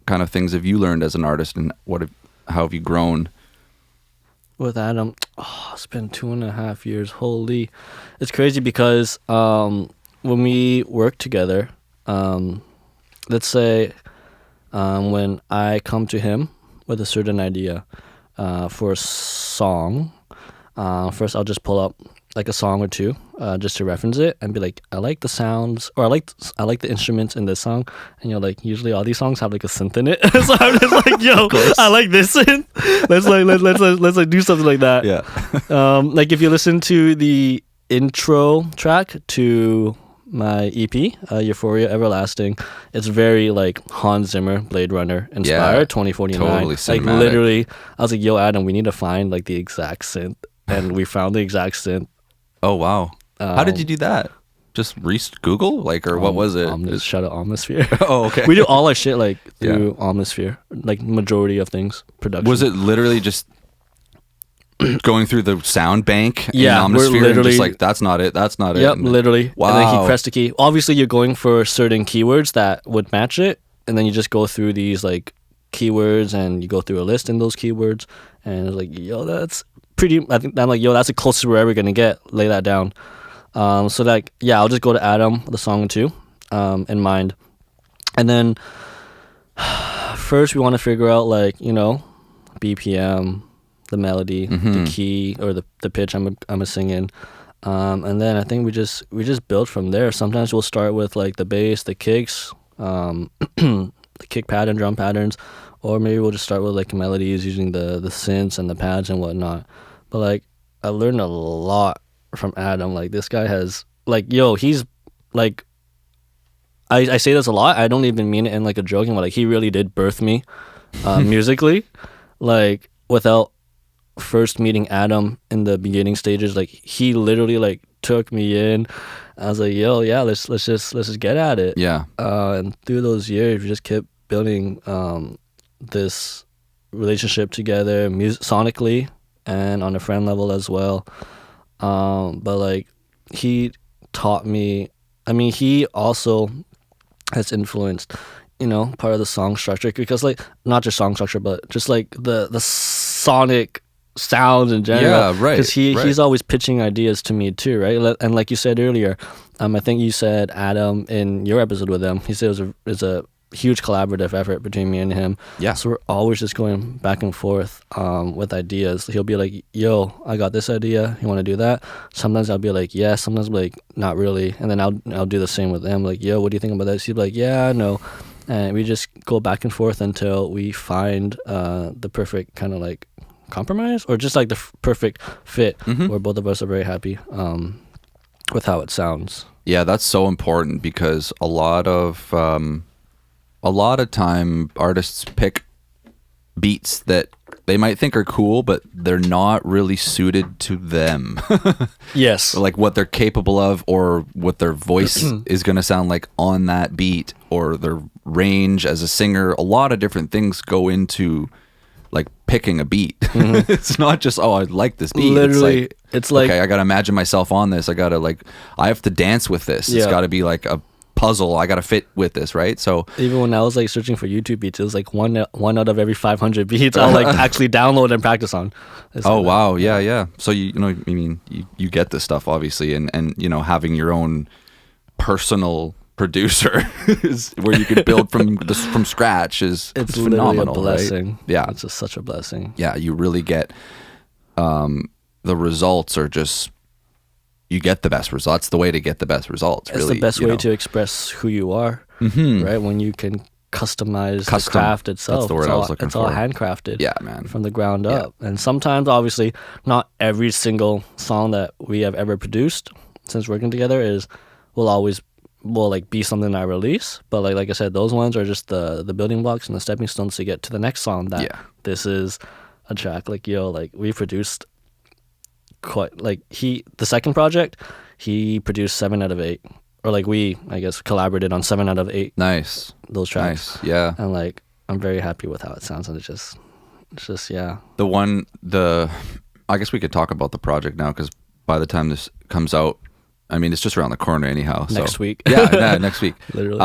kind of things have you learned as an artist, and how have you grown? With Adam, it's been 2.5 years. Holy, it's crazy because when we work together, let's say when I come to him with a certain idea, for a song, first I'll just pull up like a song or two, just to reference it and be like, I like the sounds, or I like the instruments in this song, and like usually all these songs have like a synth in it, so I'm just like, yo, I like this synth. Let's like do something like that. Yeah. Like if you listen to the intro track to my EP, Euphoria Everlasting, it's very like Hans Zimmer, Blade Runner inspired, 2049. Totally cinematic. Like literally, I was like, yo, Adam, we need to find like the exact synth, and we found the exact synth. Oh wow! How did you do that? Just Google, like, or what was it? Shout out Omnisphere. Oh, okay. We do all our shit like through Omnisphere, like majority of things production. Was it literally just going through the sound bank in We're Omnisphere literally and just like, that's not it, that's not it? Yep, literally. Wow. And then he pressed the key. Obviously, you're going for certain keywords that would match it, and then you just go through these like keywords, and you go through a list in those keywords, and it's like, yo, that's pretty. I think I'm like, yo, that's the closest we're ever gonna get. Lay that down. So like, yeah, I'll just go to Adam, the song 2, in mind, and then first we want to figure out like, BPM, the melody, the key, or the pitch I'm a singing, and then I think we just build from there. Sometimes we'll start with like the bass, the kicks, the kick pattern, drum patterns, or maybe we'll just start with like melodies using the synths and the pads and whatnot. But like, I learned a lot from Adam. Like, this guy has like, yo, he's like, I say this a lot, I don't even mean it in like a joking, but like, he really did birth me musically. Like, without first meeting Adam in the beginning stages, like, he literally like took me in. I was like, yo, yeah, let's just get at it. Yeah. And through those years, we just kept building this relationship together, sonically and on a friend level as well. But like, he taught me, I mean, he also has influenced, part of the song structure, because like, not just song structure, but just like the sonic sounds in general. Yeah, right. Because he's always pitching ideas to me too, right? And like you said earlier, I think you said, Adam, in your episode with him, he said it was a huge collaborative effort between me and him. Yeah. So we're always just going back and forth with ideas. He'll be like, yo, I got this idea, you want to do that? Sometimes I'll be like, yeah. Sometimes I'll be like, not really. And then I'll do the same with him, like, yo, what do you think about that? He'll be like, yeah, no. And we just go back and forth until we find the perfect kind of like compromise, or just like the perfect fit, where both of us are very happy with how it sounds. Yeah, that's so important, because a lot of time artists pick beats that they might think are cool, but they're not really suited to them. Yes. Like what they're capable of, or what their voice is going to sound like on that beat, or their range as a singer. A lot of different things go into like picking a beat. It's not just, oh, I like this beat. Literally, it's like okay, I got to imagine myself on this. I have to dance with this. Yeah. It's got to be like a puzzle. I got to fit with this, right? So even when I was like searching for YouTube beats, it was like one out of every 500 beats I'll like actually download and practice on. Oh wow, yeah. So you get this stuff, obviously, and having your own personal producer is where you can build from scratch is it's phenomenal. A blessing. Right? Yeah, it's just such a blessing. Yeah, you really get the results are just. You get the best results. That's the way to get the best results. It's really, the best way to express who you are, right? When you can customize the craft itself. That's the word I was looking for. It's all handcrafted, yeah, man, from the ground up. And sometimes, obviously, not every single song that we have ever produced since working together will be something I release. But like I said, those ones are just the building blocks and the stepping stones to get to the next song. This is a track. Like, yo, like we produced. Quite like the second project, he produced 7 out of 8, or like we, I guess, collaborated on 7 out of 8. Nice, those tracks. Nice, yeah. And like, I'm very happy with how it sounds, and it's just yeah. I guess we could talk about the project now, because by the time this comes out, I mean, it's just around the corner anyhow. Next week. Yeah, next week. Literally.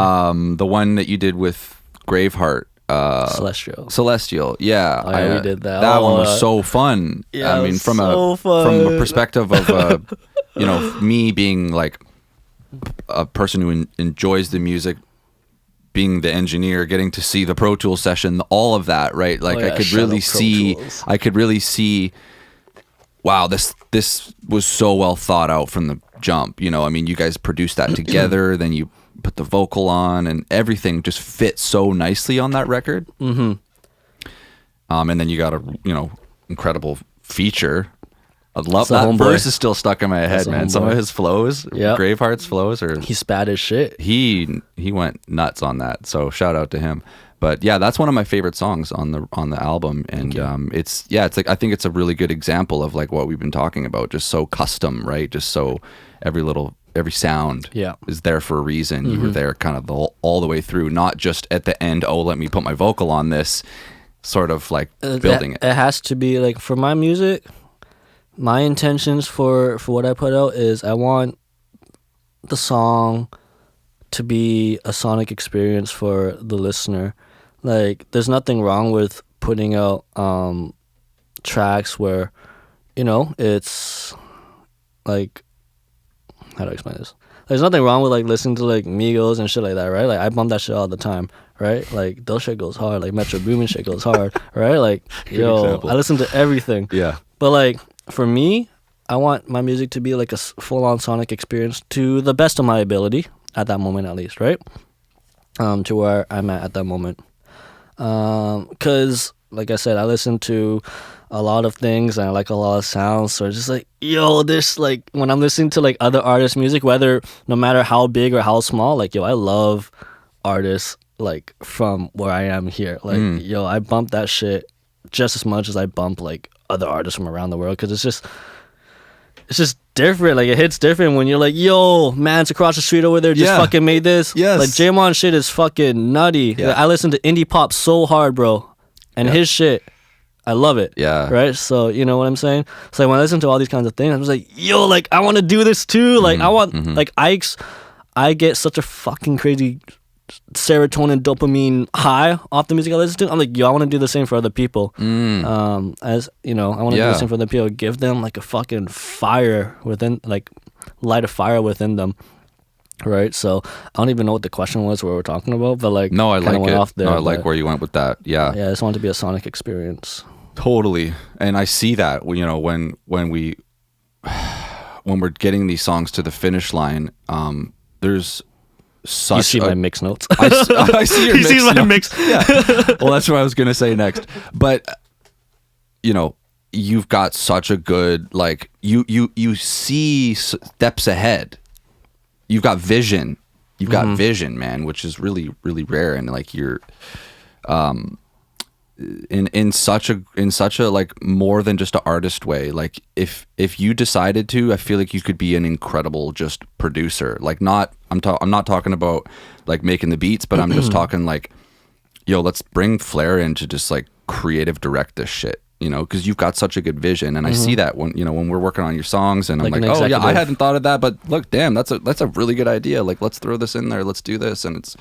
The one that you did with Graveheart. Celestial, yeah. We did that. That one was so fun. Yeah, I mean, from a perspective of me being like a person who enjoys the music being the engineer, getting to see the Pro Tools session, all of that, right? Like I could really see, wow, this was so well thought out from the jump. You know, I mean, you guys produced that together, then you put the vocal on, and everything just fit so nicely on that record. Mm-hmm. And then you got a incredible feature. I love that verse is still stuck in my head, man. Some of his flows, Graveheart's flows, he's bad as shit. He went nuts on that. So shout out to him. But yeah, that's one of my favorite songs on the album, and it's like I think it's a really good example of like what we've been talking about, just so custom, right? Just so every sound is there for a reason. You were there kind of all the way through, not just at the end. Oh, let me put my vocal on this, sort of like building it. It has to be like for my music. My intentions for what I put out is I want the song to be a sonic experience for the listener. Like, there's nothing wrong with putting out tracks where, it's like, how do I explain this? There's nothing wrong with like listening to like Migos and shit like that, right? Like I bump that shit all the time, right? Like those shit goes hard. Like Metro Boomin shit goes hard, right? Like I listen to everything. Yeah. But like for me, I want my music to be like a full-on sonic experience to the best of my ability at that moment, at least, right? To where I'm at that moment. 'Cause like I said, I listen to a lot of things and I like a lot of sounds, so it's just like this, like when I'm listening to like other artists' music, whether no matter how big or how small, like I love artists like from where I am here, like I bump that shit just as much as I bump like other artists from around the world, because it's just different. Like it hits different when you're like, man's across the street over there just fucking made this. Yes. Like J-Mon shit is fucking nutty. Yeah. Like, I listen to indie pop so hard, bro, and his shit, I love it. Yeah. Right? So, you know what I'm saying? So like, when I listen to all these kinds of things, I'm just like, like I want to do this too. Like I want, like I get such a fucking crazy serotonin dopamine high off the music I listen to. I'm like, I want to do the same for other people. As I want to do the same for other people. Give them like a fucking fire within, like light a fire within them. Right, so I don't even know what the question was we were talking about, but like no, I like it. Off there, I like where you went with that. Yeah, I just want it to be a sonic experience. Totally, and I see that when we're getting these songs to the finish line, there's such. You see my mix notes. I see your. He sees my mix. Yeah. Well, that's what I was gonna say next, but you've got such a good like you see steps ahead. You've got vision. You've got vision, man, which is really, really rare. And like you're, in such a like more than just an artist way. Like if you decided to, I feel like you could be an incredible just producer. Like I'm not talking about like making the beats, but I'm just talking like, let's bring FLAIR in to just like creative direct this shit. Because you've got such a good vision, and I see that when we're working on your songs, and I'm like, oh yeah, I hadn't thought of that, but look, damn, that's a really good idea. Like, let's throw this in there, let's do this, and it's,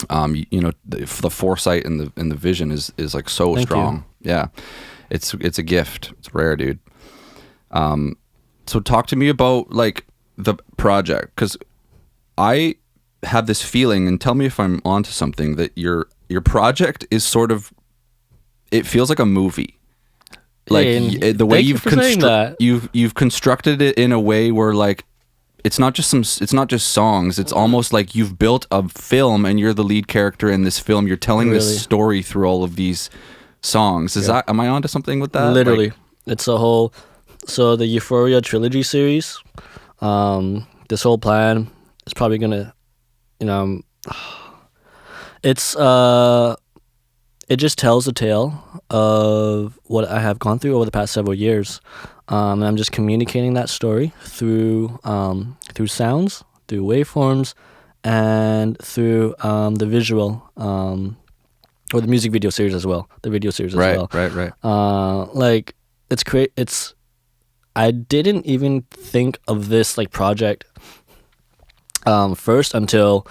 the foresight and the vision is like so strong. Yeah, it's a gift. It's rare, dude. So talk to me about like the project, because I have this feeling, and tell me if I'm onto something, that your project is sort of. It feels like a movie, like the way you've constructed it in a way where like it's not just songs. It's almost like you've built a film and you're the lead character in this film. You're telling this story through all of these songs. Am I onto something with that? Literally, it's a whole. So the Euphoria trilogy series, this whole plan is probably gonna, it's it just tells the tale of what I have gone through over the past several years. And I'm just communicating that story through sounds, through waveforms, and through the visual, or the music video series as well. The video series as well. Right. Like it's I didn't even think of this like project first until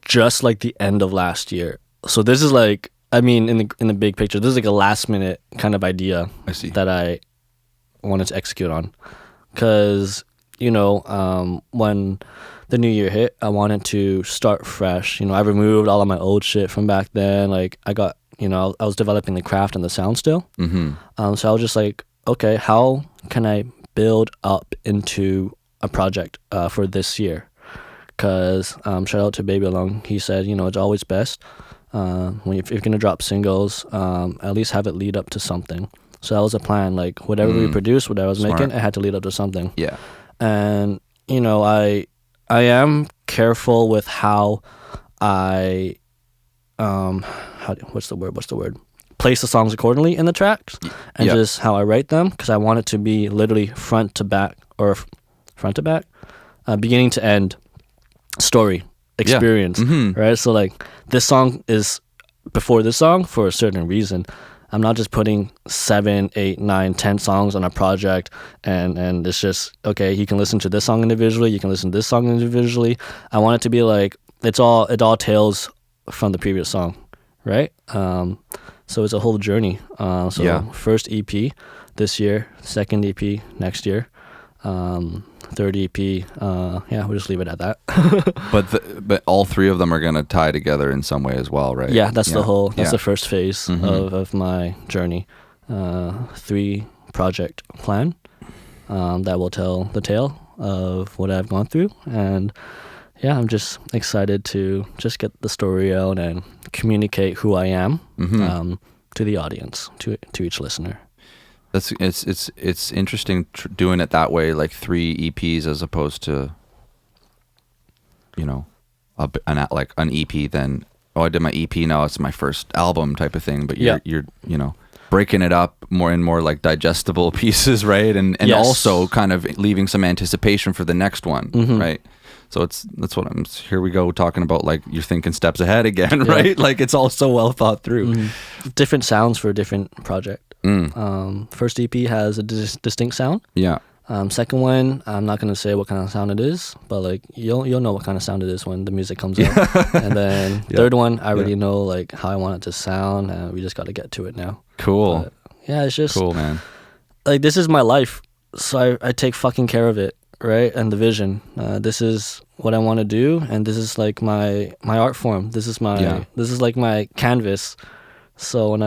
just like the end of last year. So this is like, I mean, in the big picture, this is like a last minute kind of idea I see. that I wanted to execute on, because when the new year hit, I wanted to start fresh. I removed all of my old shit from back then. Like I got, I was developing the craft and the sound still. So I was just like, okay, how can I build up into a project for this year? Because shout out to Baby Along, he said, it's always best if you're gonna drop singles, at least have it lead up to something. So that was a plan. Like whatever we produced, whatever I was making, it had to lead up to something. Yeah. And I am careful with how I what's the word? Place the songs accordingly in the tracks, and just how I write them, because I want it to be literally front to back, beginning to end story experience, right? So like this song is before this song for a certain reason. I'm not just putting 7, 8, 9, 10 songs on a project and it's just, okay, you can listen to this song individually, you can listen to this song individually. I want it to be like it all tales from the previous song, right? So it's a whole journey. First EP this year, second EP next year, third EP. We'll just leave it at that. But all three of them are gonna tie together in some way as well, right? Yeah, that's the first phase of my journey. 3 project plan that will tell the tale of what I've gone through, and I'm just excited to just get the story out and communicate who I am to the audience, to each listener. It's interesting doing it that way, like 3 EPs as opposed to an EP. Then I did my EP, now it's my first album type of thing. But you're breaking it up more and more like digestible pieces, right? And also kind of leaving some anticipation for the next one, right? So that's what here we go talking about, like you're thinking steps ahead again, right? Like it's all so well thought through. Different sounds for a different project. First EP has a distinct sound. Yeah. Second one, I'm not gonna say what kind of sound it is, but like you'll know what kind of sound it is when the music comes out. And then third one, I already know like how I want it to sound, and we just got to get to it now. Cool. But, it's just cool, man. Like this is my life, so I take fucking care of it, right? And the vision. This is what I want to do, and this is like my art form. This is like my canvas. So when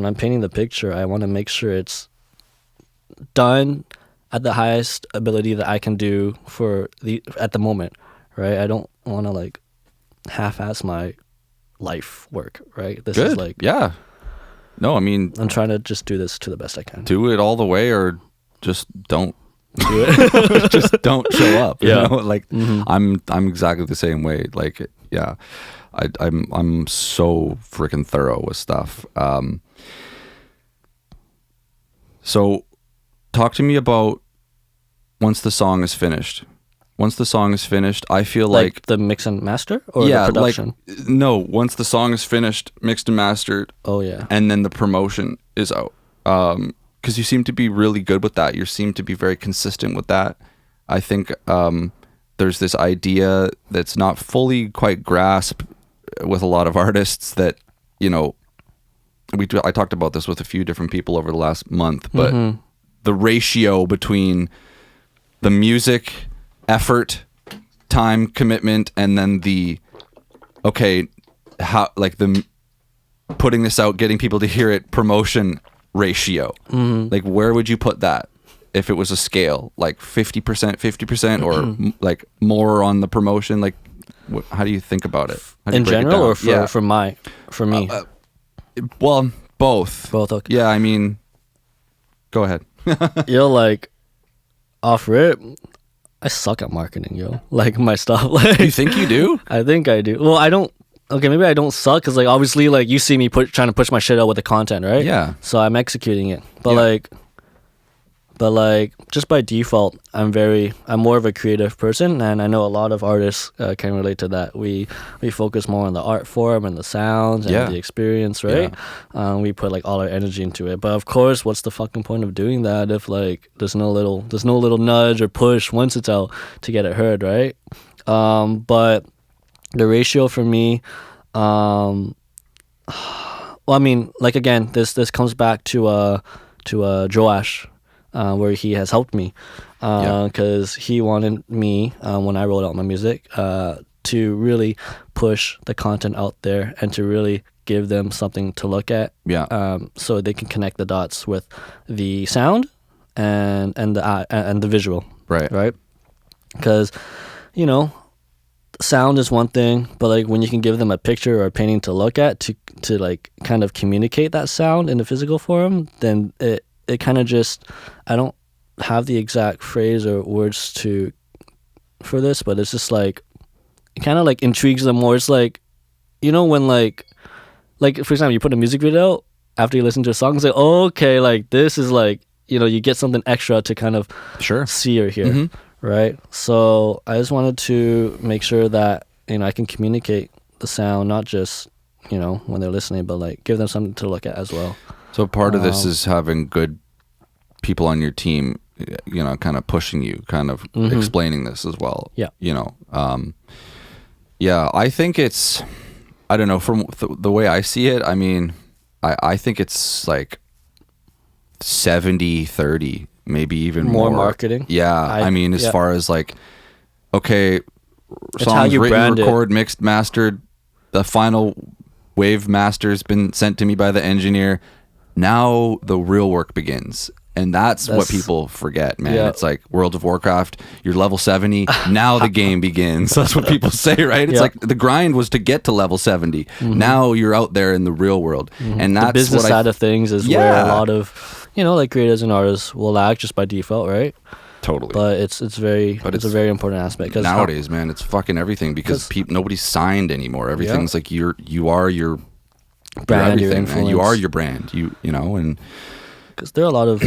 I'm painting the picture, I want to make sure it's done at the highest ability that I can do at the moment, right? I don't want to like half-ass my life work, right? This is like No, I mean I'm trying to just do this to the best I can. Do it all the way, or just don't do it. Just don't show up. You know? Like I'm exactly the same way. Like I'm so freaking thorough with stuff. So talk to me about once the song is finished. Once the song is finished, I feel like the mix and master or the production? Once the song is finished, mixed and mastered. Oh yeah. And then the promotion is out. Because you seem to be really good with that. You seem to be very consistent with that. I think there's this idea that's not fully quite grasped with a lot of artists that, I talked about this with a few different people over the last month, but the ratio between the music, effort, time, commitment, and then the putting this out, getting people to hear it, promotion ratio. Like where would you put that if it was a scale, like 50% or like more on the promotion? Like how do you think about it? In general, or for me? Well, both. Okay. Yeah, I mean, go ahead. Like off rip, I suck at marketing, like my stuff. Like, you think you do? I think I do. Well, I don't. Okay, maybe I don't suck because like obviously like you see me trying to push my shit out with the content, right? Yeah. So I'm executing it, but like just by default, I'm more of a creative person, and I know a lot of artists can relate to that. We focus more on the art form and the sounds and the experience, right? Yeah. We put like all our energy into it. But of course, what's the fucking point of doing that if like there's no little nudge or push once it's out to get it heard, right? But the ratio for me, well, I mean, like again, this comes back to Joash. Where he has helped me. because he wanted me, when I rolled out my music, to really push the content out there and to really give them something to look at, so they can connect the dots with the sound and the visual, right? Because sound is one thing, but like when you can give them a picture or a painting to look at to like kind of communicate that sound in the physical form, then it kind of just, I don't have the exact phrase or words for this, but it's just like, it kind of like intrigues them more. It's like, when like for example, you put a music video after you listen to a song, it's like, okay, like this is like, you get something extra to kind of see or hear, right? So I just wanted to make sure that I can communicate the sound, not just when they're listening, but like give them something to look at as well. So part of this is having good people on your team, kind of pushing you, kind of explaining this as well. I think it's, I don't know, from the way I see it, I mean, I think it's like 70-30, maybe even more marketing. I mean, as far as like, okay, songs written, recorded, mixed, mastered, the final wave master's been sent to me by the engineer. Now the real work begins. And that's what people forget, man. It's like World of Warcraft, you're level 70, now the game begins. That's what people say, right? It's like the grind was to get to level 70. Now you're out there in the real world. And that's the business side of things is where a lot of, like creators and artists will lag just by default, right? Totally. But it's a very important aspect. Cause nowadays, man, it's fucking everything because nobody's signed anymore. Everything's like you are your brand, your everything, your influence. Man. You are your brand. And because there are a lot of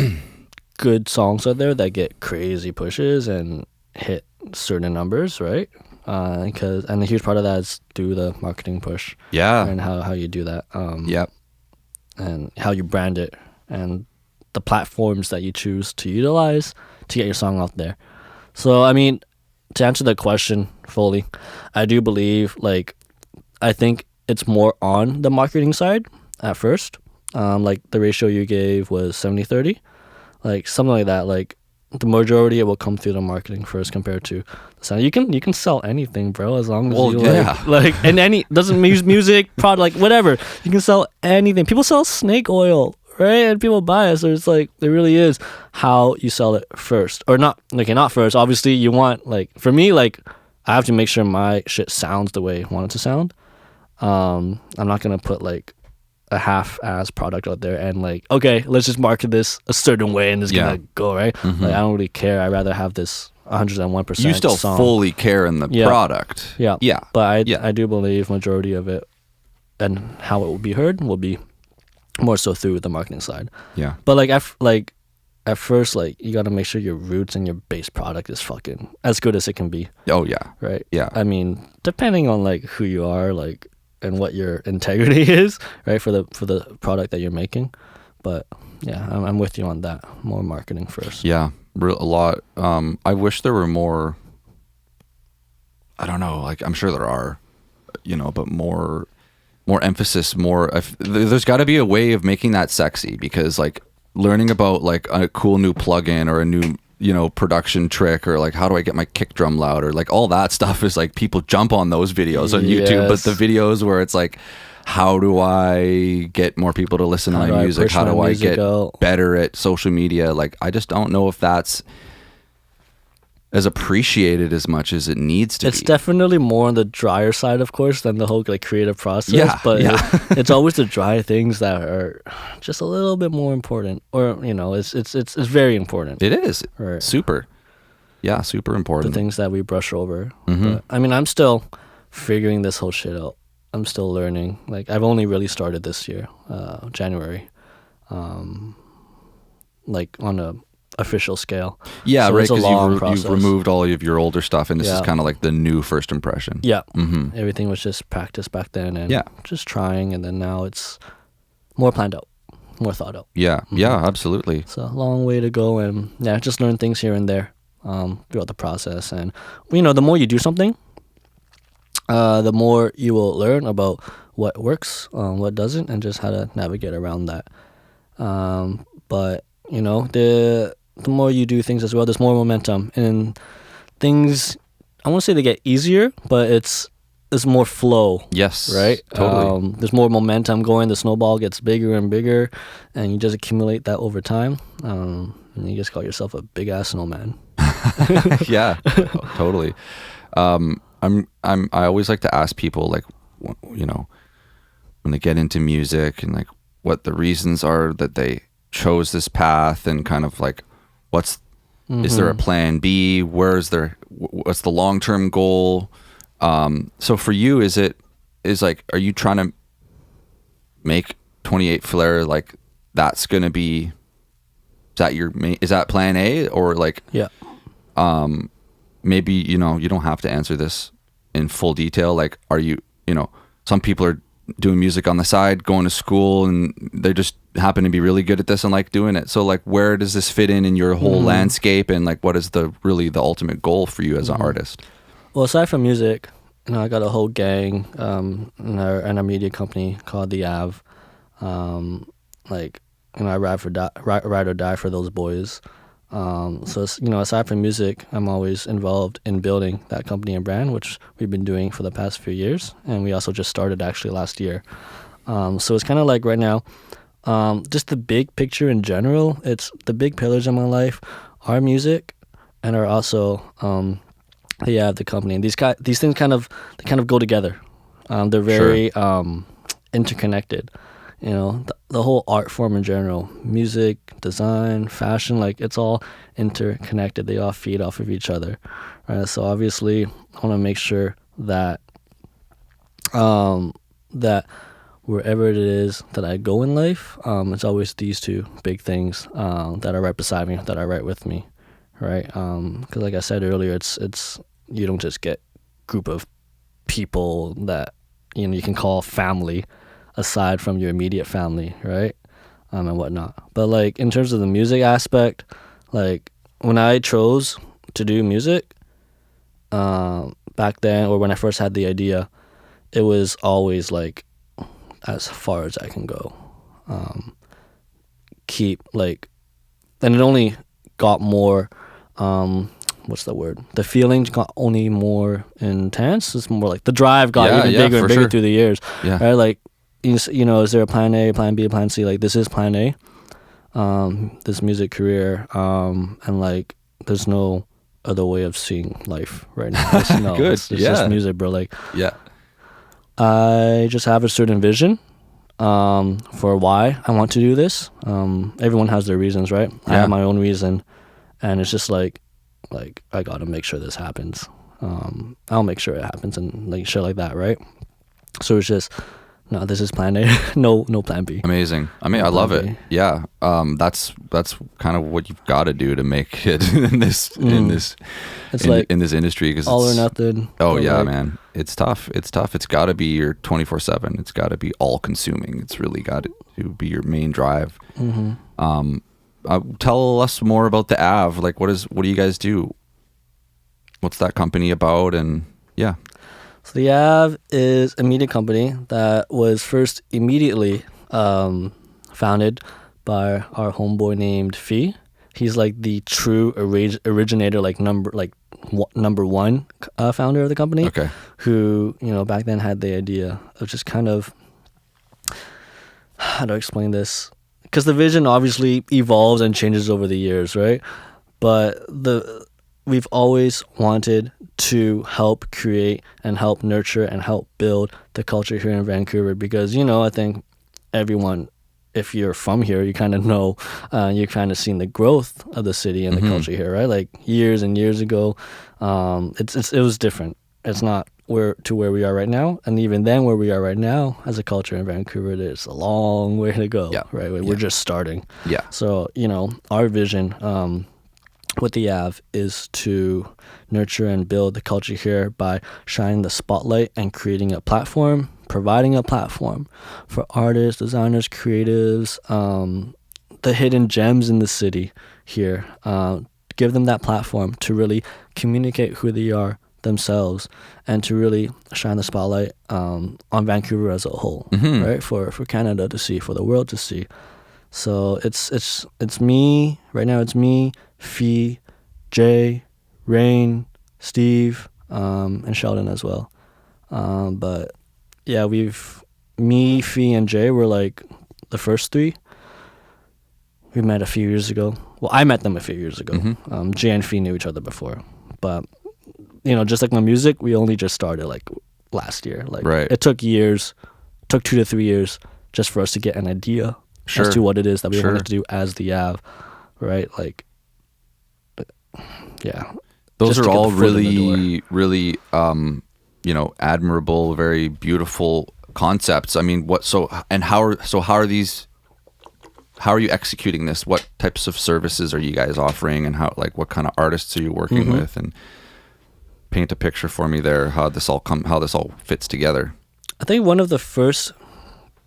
good songs out there that get crazy pushes and hit certain numbers, right? And a huge part of that is through the marketing push. And how you do that. And how you brand it and the platforms that you choose to utilize to get your song out there. So, I mean, to answer the question fully, I do believe, I think it's more on the marketing side at first. Like the ratio you gave was 70-30, like something like that. Like the majority it will come through the marketing first compared to the sound. You can sell anything, bro, as long as you and any doesn't music product, like whatever. You can sell anything. People sell snake oil, right? And people buy it. So it's like it really is how you sell it first, or not. Okay, not first. Obviously, you want for me, I have to make sure my shit sounds the way I want it to sound. I'm not gonna put a half-ass product out there and okay, let's just market this a certain way and it's gonna go, right? I don't really care. I'd rather have this 101%. You still song. Fully care in the product. But I do believe majority of it and how it will be heard will be more so through the marketing side. But at first, you gotta make sure your roots and your base product is fucking as good as it can be. Right? I mean, depending on who you are, and what your integrity is, right, for the product that you're making. But yeah, I'm with you on that. More marketing first. A lot. I wish there were more. I don't know. I'm sure there are, but more emphasis. There's got to be a way of making that sexy, because learning about a cool new plugin or a new production trick, or how do I get my kick drum louder, all that stuff is people jump on those videos on YouTube, but the videos where it's how do I get more people to listen to my music, how do I get better at social media, I just don't know if that's as appreciated as much as it needs to be. It's definitely more on the drier side, of course, than the whole creative process. It's always the dry things that are just a little bit more important, or it's very important. It is right. Super important. The things that we brush over. But, I mean, I'm still figuring this whole shit out. I'm still learning. I've only really started this year, January, on a official scale. Right, because you've removed all of your older stuff, and this is kind of the new first impression. Everything was just practice back then, and just trying, and then now it's more planned out, more thought out. Absolutely. It's a long way to go, and just learn things here and there throughout the process. And the more you do something, the more you will learn about what works, what doesn't, and just how to navigate around that. But the more you do things as well, there's more momentum, and things, I won't say they get easier, but there's more flow. Yes. Right? Totally. There's more momentum going. The snowball gets bigger and bigger, and you just accumulate that over time. And you just call yourself a big ass snowman. Yeah, totally. I always like to ask people, like, you know, when they get into music, and like what the reasons are that they chose this path, and kind of like is there a plan B? What's the long-term goal? So for you, are you trying to make 28 FLAIR, like that's going to be, is that plan A, or like, yeah. Maybe, you know, you don't have to answer this in full detail. Like, are you know, some people are doing music on the side, going to school, and they just happen to be really good at this and like doing it. So like, where does this fit in your whole landscape, and like, what is the ultimate goal for you as an artist? Well, aside from music, you know, I got a whole gang in our media company called the Av. Like, you know, I ride or die for those boys. So, you know, aside from music, I'm always involved in building that company and brand, which we've been doing for the past few years, and we also just started actually last year. So it's kind of like right now, just the big picture in general. It's the big pillars in my life, our music, and are also the company. And these things kind of go together. They're very interconnected. You know, the whole art form in general, music, design, fashion, like it's all interconnected. They all feed off of each other, right? So obviously, I want to make sure that that wherever it is that I go in life, it's always these two big things that are right beside me, that are right with me, right? Because like I said earlier, it's you don't just get group of people that, you know, you can call family, aside from your immediate family, right? And whatnot. But like in terms of the music aspect, like when I chose to do music back then, or when I first had the idea, it was always like as far as I can go. And it only got more what's the word? The feelings got only more intense. It's more like the drive got even bigger and bigger through the years. Yeah. Right? Like, you know, is there a plan A, plan B, plan C? Like, this is plan A, this music career, and like, there's no other way of seeing life right now. Good. It's just music, bro. Like, yeah, I just have a certain vision for why I want to do this. Everyone has their reasons, right? I have my own reason, and it's just like I gotta make sure this happens. I'll make sure it happens, and like shit like that, right? So it's just, no, this is plan A. no plan B. Amazing. I mean, I love it. Yeah. That's kind of what you've got to do to make it in this industry, because all or nothing. Oh yeah, like, man. It's tough. It's got to be your 24/7. It's got to be all consuming. It's really got to be your main drive. Tell us more about the Av. Like, what do you guys do? What's that company about? And yeah. So the Av is a media company that was first immediately founded by our homeboy named Fee. He's like the true originator, like number one founder of the company. Okay. Who, you know, back then had the idea of just kind of, how do I explain this? Because the vision obviously evolves and changes over the years, right? But we've always wanted to help create and help nurture and help build the culture here in Vancouver, because, you know, I think everyone, if you're from here, you kind of know, you've kind of seen the growth of the city and the culture here, right? Like years and years ago, it was different. It's not where we are right now, and even then where we are right now as a culture in Vancouver, there's a long way to go, right? We're just starting. Yeah. So, you know, our vision with the Av is to nurture and build the culture here by shining the spotlight and creating a platform, providing a platform for artists, designers, creatives, the hidden gems in the city here. Give them that platform to really communicate who they are themselves, and to really shine the spotlight on Vancouver as a whole, right? For Canada to see, for the world to see. So it's me right now. It's me, Fee, Jay, Rain, Steve, and Sheldon as well. But yeah, me, Fee, and Jay were like the first three. We met a few years ago. Well, I met them a few years ago. Mm-hmm. Jay and Fee knew each other before, but just like my music, we only just started like last year. Like It took 2 to 3 years just for us to get an idea as to what it is that we wanted to do as the Av, right? Like, yeah. Those are all really, really, admirable, very beautiful concepts. I mean, how are you executing this? What types of services are you guys offering, and what kind of artists are you working with? And paint a picture for me there, how this all fits together. I think one of the first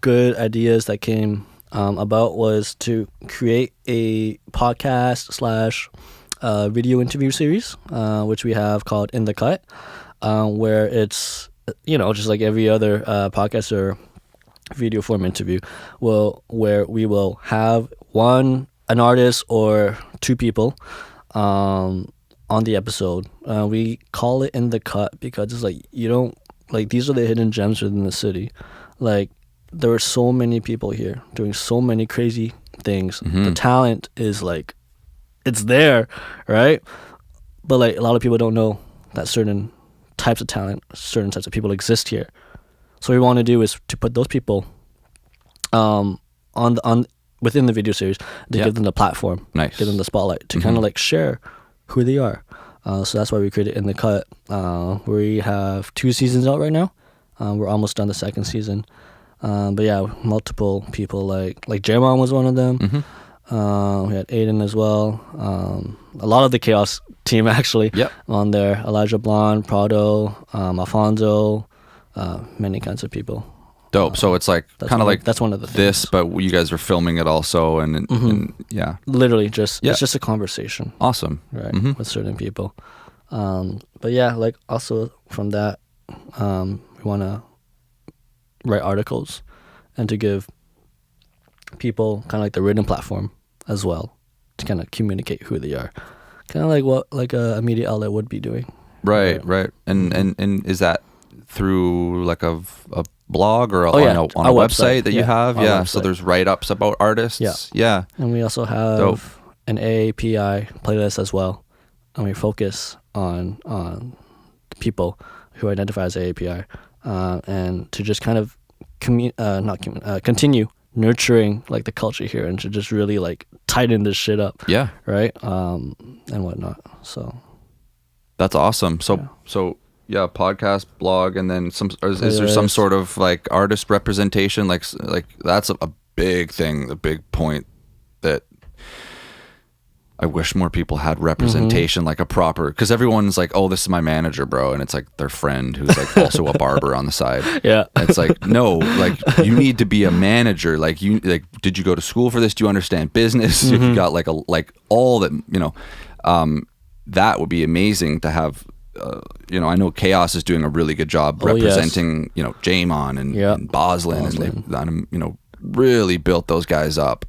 good ideas that came about was to create a podcast / video interview series, which we have called In the Cut, where it's just like every other podcast or video form interview, where we will have an artist or two people on the episode. We call it In the Cut because it's like these are the hidden gems within the city. Like, there are so many people here doing so many crazy things. The talent is like, it's there, right? But like, a lot of people don't know that certain types of talent, certain types of people exist here. So what we want to do is to put those people within the video series to give them the platform, give them the spotlight to kind of like share who they are. So that's why we created In the Cut. We have 2 seasons out right now. We're almost done the second season. But yeah, multiple people like J-Mon was one of them. We had Aiden as well. A lot of the Chaos team actually on there. Elijah Blonde, Prado, Alfonso, many kinds of people. Dope. So it's like kind of like that's one of the things. But you guys are filming it also, and yeah, literally it's just a conversation. Awesome, right? With certain people. But yeah, like also from that, we want to write articles and to give people kind of like the written platform as well to kind of communicate who they are, kind of like what like a media outlet would be doing. Right. And is that through like a blog or on a website that you have? Yeah. Website. So there's write-ups about artists. Yeah. And we also have an AAPI playlist as well, and we focus on people who identify as AAPI, and to just kind of continue nurturing like the culture here and to just really like tighten this shit up. Yeah. Right. And whatnot. So that's awesome. So yeah, podcast, blog, and then is there some sort of like artist representation? Like that's a big thing, a big point that I wish more people had representation, like a proper, because everyone's like, oh, this is my manager, bro. And it's like their friend who's like also a barber on the side. Yeah. And it's like, no, like you need to be a manager. Like did you go to school for this? Do you understand business? If you got like all that, that would be amazing to have. I know Chaos is doing a really good job representing, J-Mon and Boslin, and they've, really built those guys up.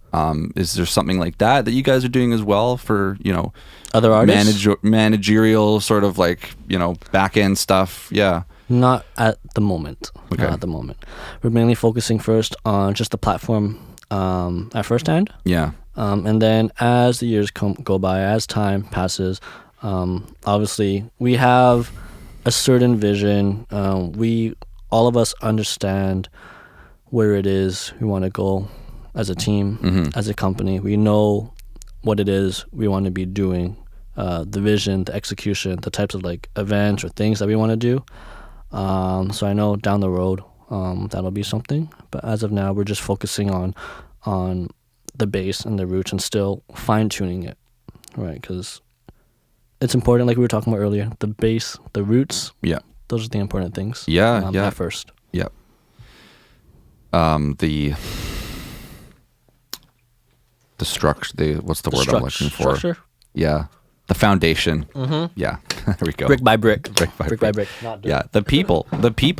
Is there something like that you guys are doing as well for, other artists? Managerial sort of like, back end stuff? Yeah. Not at the moment. Okay. Not at the moment. We're mainly focusing first on just the platform at first hand. Yeah. And then as the years go by, as time passes, obviously we have a certain vision. All of us understand where it is we want to go as a team, as a company. We know what it is we want to be doing, the vision, the execution, the types of like events or things that we want to do. So I know down the road that'll be something, but as of now we're just focusing on the base and the roots and still fine-tuning it, right? Because it's important, like we were talking about earlier, the base, the roots, those are the important things. At first. Yeah. The structure, what's the word I'm looking for? Structure? Yeah. The foundation. Yeah. There we go. Brick by brick. Brick by brick. Yeah. The people,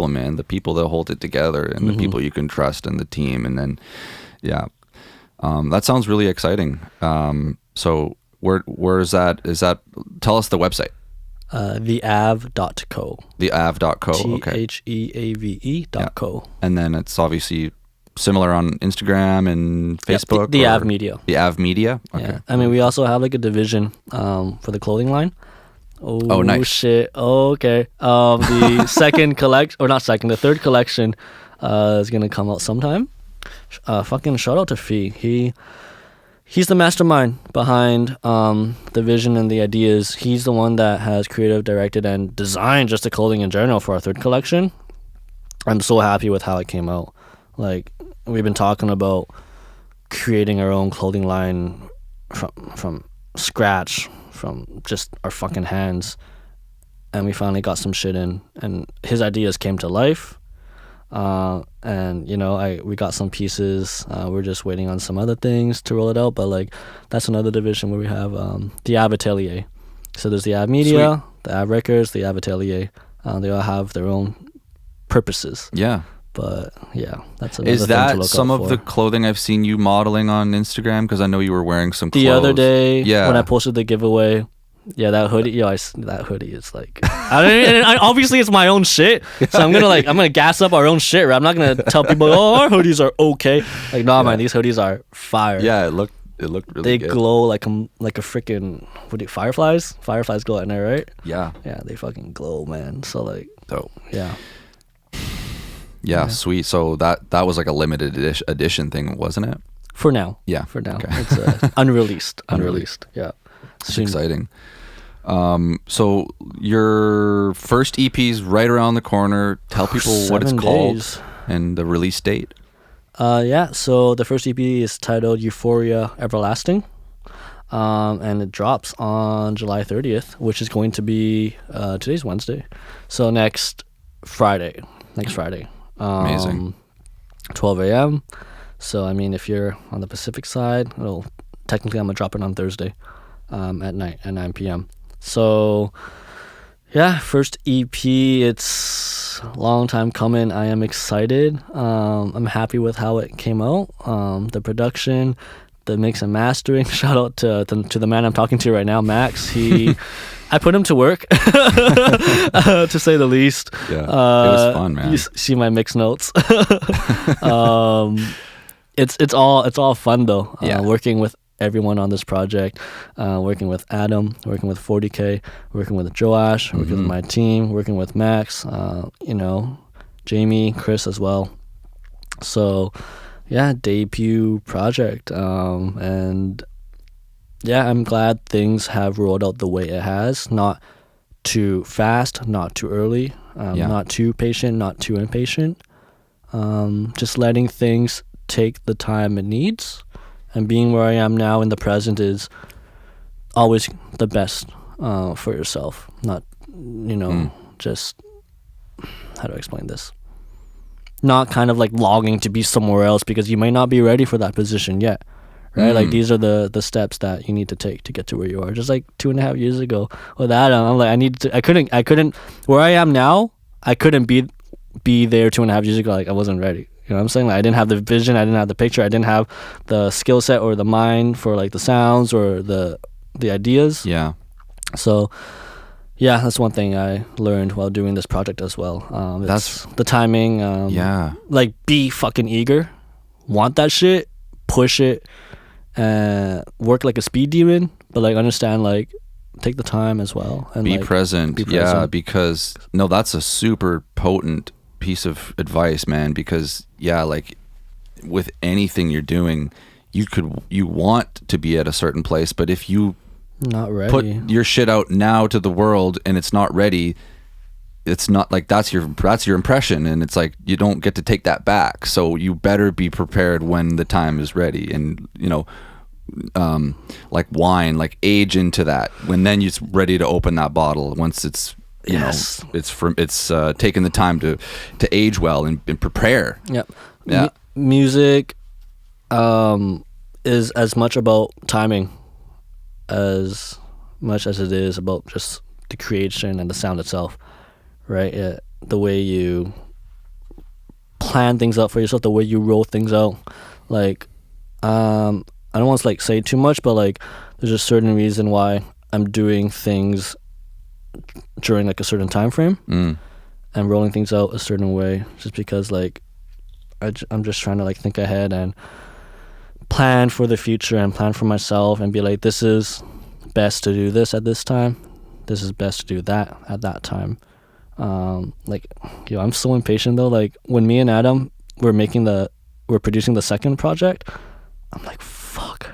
man, the people that hold it together and the people you can trust and the team. And then, That sounds really exciting. So where is that? Tell us the website. Theave.co. Theave.co. Okay. Theave.co. And then it's obviously similar on Instagram and Facebook. The Ave Media. The Ave Media. Okay. Yeah. I mean, we also have like a division for the clothing line. Oh, nice. Shit. Oh, okay. The the third collection is gonna come out sometime. Fucking shout out to Fee. He's the mastermind behind the vision and the ideas. He's the one that has creative, directed, and designed just the clothing in general for our third collection. I'm so happy with how it came out. Like, we've been talking about creating our own clothing line from scratch, from just our fucking hands, and we finally got some shit in, and his ideas came to life. And we got some pieces. We're just waiting on some other things to roll it out, but like that's another division where we have the Ave Atelier. So there's the Ave Media, the Ave Records, the Ave Atelier. They all have their own purposes. Yeah. But yeah, that's another thing to look out for. Is that some of the clothing I've seen you modeling on Instagram? Because I know you were wearing some clothes. The other day, when I posted the giveaway, yeah, that hoodie. That hoodie is like, obviously it's my own shit. So I'm gonna gas up our own shit. Right? I'm not gonna tell people, oh, our hoodies are okay. Like, nah, man, these hoodies are fire. Yeah, it looked really good. They glow like a freaking fireflies. Fireflies glow at night, right? Yeah. Yeah, they fucking glow, man. So like, dope. Yeah. Yeah, sweet. So that was like a limited edition thing, wasn't it? For now. Yeah. For now. Okay. It's unreleased. Yeah. It's exciting. So your first EP's right around the corner. Tell people what it's called and the release date. So the first EP is titled Euphoria Everlasting. And it drops on July 30th, which is going to be today's Wednesday. So next Friday. Amazing. 12 a.m. So I mean, if you're on the Pacific side, technically I'm gonna drop it on Thursday at night at 9 p.m. So yeah, first EP. It's a long time coming. I am excited. I'm happy with how it came out. The production, the mix and mastering. Shout out to the man I'm talking to right now, Max. I put him to work, to say the least. Yeah, it was fun, man. You see my mix notes. It's all fun though. Working with everyone on this project, working with Adam, working with 40K, working with Joash, working with my team, working with Max, Jamie, Chris as well. So yeah, debut project, and yeah, I'm glad things have rolled out the way it has. Not too fast, not too early, not too patient, not too impatient. Just letting things take the time it needs, and being where I am now in the present is always the best for yourself. Not, just, how do I explain this? Not kind of like longing to be somewhere else because you might not be ready for that position yet. Right? Like, these are the steps that you need to take to get to where you are. Just like 2.5 years ago with Adam, I'm like, I couldn't, where I am now, I couldn't be there 2.5 years ago. Like, I wasn't ready. You know what I'm saying? Like, I didn't have the vision, I didn't have the picture, I didn't have the skill set or the mind for like the sounds or the ideas. Yeah. So yeah, that's one thing I learned while doing this project as well. That's the timing. Like, be fucking eager, want that shit, push it, and work like a speed demon, but like understand, like, take the time as well and be present. Yeah, because that's a super potent piece of advice, man, because like with anything you're doing, you want to be at a certain place, but if you not ready, put your shit out now to the world and it's not ready, it's not like that's your impression, and it's like you don't get to take that back. So you better be prepared when the time is ready, and like wine, like age into that when then you're ready to open that bottle once it's it's taken the time to age well and prepare. Music is as much about timing as much as it is about just the creation and the sound itself, right? The way you plan things out for yourself, the way you roll things out. Like, I don't want to like say too much, but like there's a certain reason why I'm doing things during like a certain time frame and rolling things out a certain way, just because like I'm just trying to like think ahead and plan for the future and plan for myself and be like, this is best to do this at this time, this is best to do that at that time. Like, yo, I'm so impatient though. Like when me and Adam we're producing the second project, I'm like, fuck,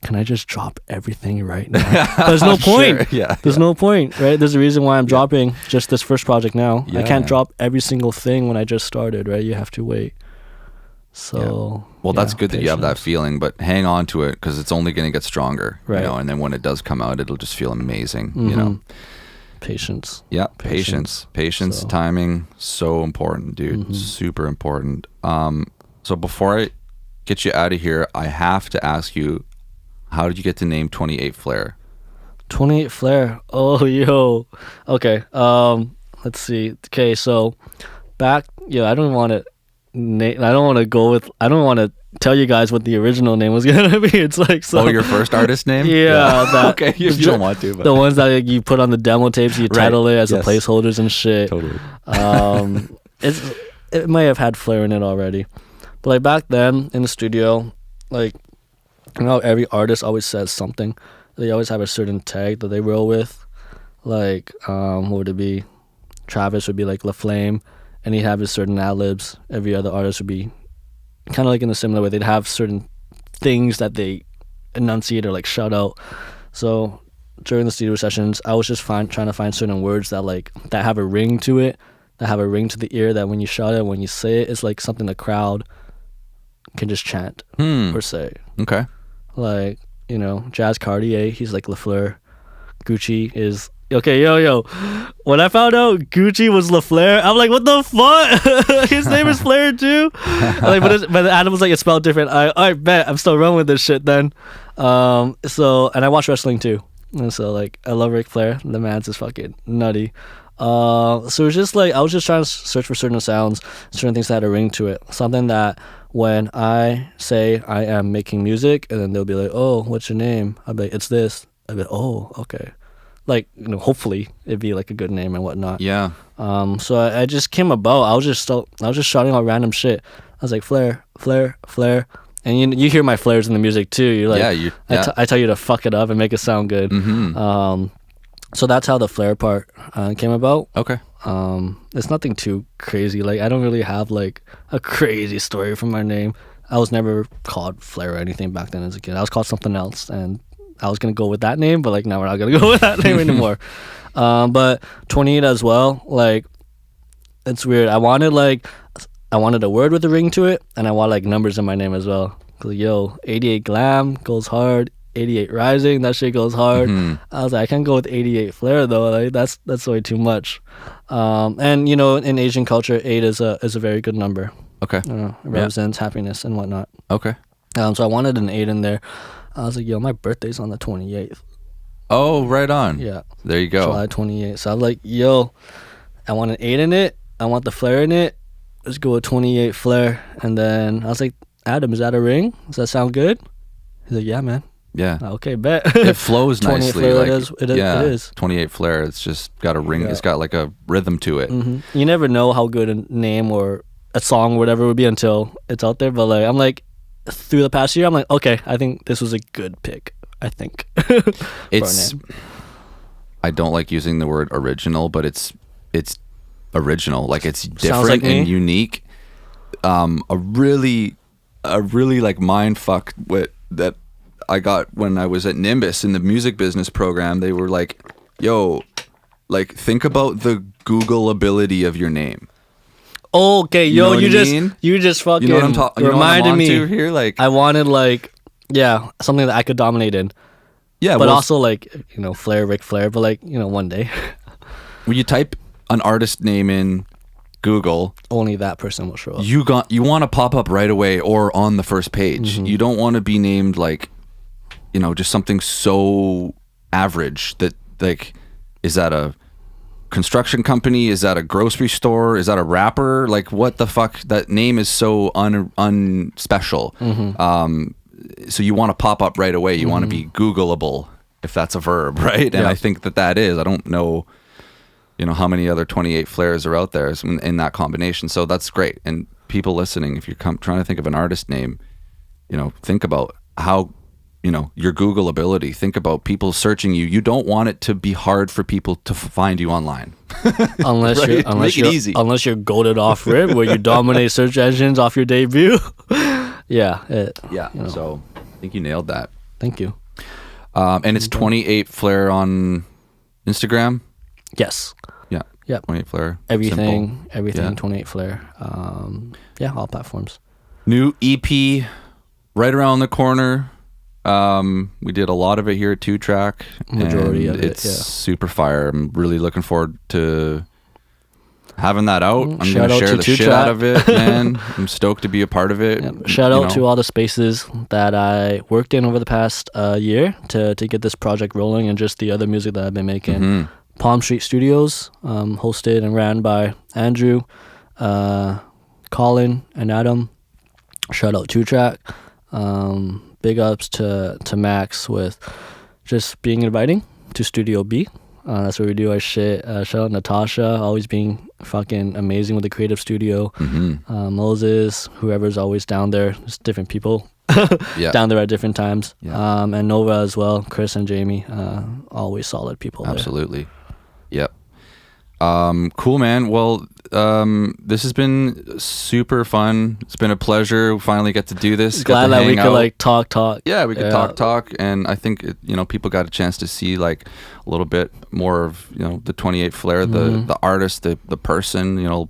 can I just drop everything right now? There's no point. Sure. There's no point, right? There's a reason why I'm dropping just this first project now. I can't drop every single thing when I just started, right? You have to wait. So well, that's good that you have that feeling, but hang on to it because it's only going to get stronger, right? You know, and then when it does come out, it'll just feel amazing. You know, patience. Yeah, patience, so. Timing, so important, dude. Super important. So before I get you out of here, I have to ask you, how did you get to name 28 FLAIR? 28 FLAIR. Oh, yo. Okay. Let's see. Okay, so back. I don't want to. I don't want to tell you guys what the original name was gonna be. It's like so. Oh, your first artist name? Yeah. That, okay, if you don't want to. But. The ones that like, you put on the demo tapes, you title it as a placeholders and shit. Totally. It might have had FLAIR in it already, but like back then in the studio, like you know, every artist always says something. They always have a certain tag that they roll with. Like, what would it be? Travis would be like La Flame. And he'd have his certain ad-libs. Every other artist would be kind of like in a similar way. They'd have certain things that they enunciate or like shout out. So during the studio sessions, I was just trying to find certain words that have a ring to it, that have a ring to the ear, that when you shout it, when you say it, it's like something the crowd can just chant or say. Okay. Like, you know, Jazz Cartier, he's like LaFleur. Gucci is... Okay, yo. When I found out Gucci was LaFleur, I'm like, what the fuck? His name is Flair too? But Adam was like, it's spelled different. I bet I'm still running with this shit then. And I watch wrestling too. And so like, I love Ric Flair. The man's just fucking nutty. So it's just like, I was just trying to search for certain sounds, certain things that had a ring to it. Something that when I say I am making music, and then they'll be like, oh, what's your name? I'll be like, it's this. I'll be like, oh, okay. Like, you know, hopefully it'd be like a good name and whatnot. Yeah. So I just came about. I was just shouting out random shit. I was like, Flair, Flair, Flair. And you hear my flares in the music too. You're like, I tell you to fuck it up and make it sound good. So that's how the FLAIR part came about. Okay. It's nothing too crazy. Like, I don't really have like a crazy story for my name. I was never called FLAIR or anything back then as a kid. I was called something else, and I was gonna go with that name, but like now we're not gonna go with that name anymore. But 28 as well. Like, it's weird. I wanted a word with a ring to it, and I want like numbers in my name as well. Cause yo, 88 glam goes hard. 88 rising, that shit goes hard. I was like, I can't go with 88 FLAIR though. Like that's way too much. And you know, in Asian culture, 8 is a very good number. Okay. It represents happiness and whatnot. Okay. So I wanted an 8 in there. I was like, yo, my birthday's on the 28th. Oh, right on. Yeah. There you go. July 28th. So I was like, yo, I want an 8 in it. I want the FLAIR in it. Let's go with 28 FLAIR. And then I was like, Adam, is that a ring? Does that sound good? He's like, yeah, man. Yeah. Okay, bet. It flows nicely. FLAIR, like, it is. 28 FLAIR. It's just got a ring. Yeah. It's got like a rhythm to it. You never know how good a name or a song or whatever would be until it's out there. But like, I'm like, through the past year, I'm like, okay, I think this was a good pick. I think. It's. I don't like using the word original, but it's original. Like, it's different and unique. A really like mind fuck with that I got when I was at Nimbus in the music business program. They were like, yo, like, think about the Google ability of your name. Okay, yo, you just fucking reminded me here. Like, I wanted something that I could dominate in. Yeah, but also like, you know, FLAIR, Ric Flair, but like, you know, one day. When you type an artist name in Google, only that person will show up. You want to pop up right away or on the first page. You don't want to be named like, you know, just something so average that, like, is that a construction company? Is that a grocery store? Is that a rapper? Like, what the fuck? That name is so unspecial. so you want to pop up right away. You want to be Googleable, if that's a verb, right? And I think that is. I don't know, how many other 28 FLAIRs are out there in that combination. So that's great. And people listening, if you're trying to think of an artist name, think about how, your Google ability. Think about people searching you. You don't want it to be hard for people to find you online. Unless Make it easy. Unless you're golded off rip, where you dominate search engines off your debut. So I think you nailed that. Thank you. And it's 28 FLAIR on Instagram. Yes. Yeah. 28 FLAIR. Everything. 28 FLAIR. All platforms. New EP right around the corner. We did a lot of it here at 2-Track. Majority of it. It's super fire. I'm really looking forward to having that out. I'm going to share the shit out of it, man. I'm stoked to be a part of it. Shout out to all the spaces that I worked in over the past year to get this project rolling, and just the other music that I've been making. Palm Street Studios, hosted and ran by Andrew, Colin, and Adam. Shout out 2-Track. Big ups to Max with just being inviting to Studio B. That's where we do our shit. Shout out Natasha, always being fucking amazing with the creative studio. Moses, whoever's always down there. Just different people down there at different times. And Nova as well, Chris and Jamie, always solid people. Absolutely. Yep. Cool, man. Well, this has been super fun. It's been a pleasure. We finally get to do this. Glad that we could talk. Yeah, we could talk, and I think people got a chance to see a little bit more of the 28 FLAIR, the artist, the person,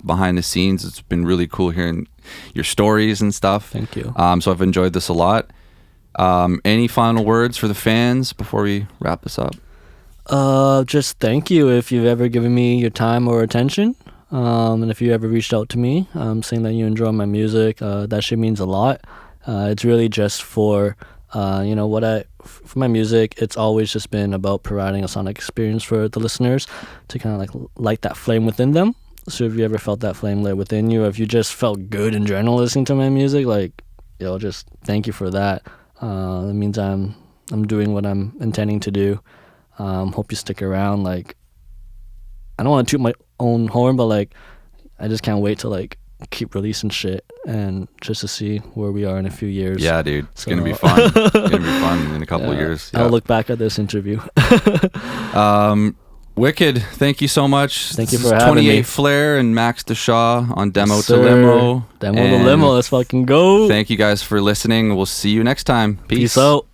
behind the scenes. It's been really cool hearing your stories and stuff. Thank you. So I've enjoyed this a lot. Any final words for the fans before we wrap this up? Just thank you if you've ever given me your time or attention. And if you ever reached out to me, saying that you enjoy my music, that shit means a lot. It's really just for, for my music, it's always just been about providing a sonic experience for the listeners to kind of light that flame within them. So if you ever felt that flame lit within you, or if you just felt good in general listening to my music, just thank you for that. That means I'm doing what I'm intending to do. Hope you stick around. I don't want to toot my own horn, but I just can't wait to keep releasing shit and just to see where we are in a few years. Yeah, dude, it's gonna be fun. It's gonna be fun in a couple of years. I'll look back at this interview. Wicked. Thank you so much. Thank you for having me. 28 FLAIR and Max Deshaw on Demo to Limo. Demo to Limo. Let's fucking go. Thank you guys for listening. We'll see you next time. Peace out.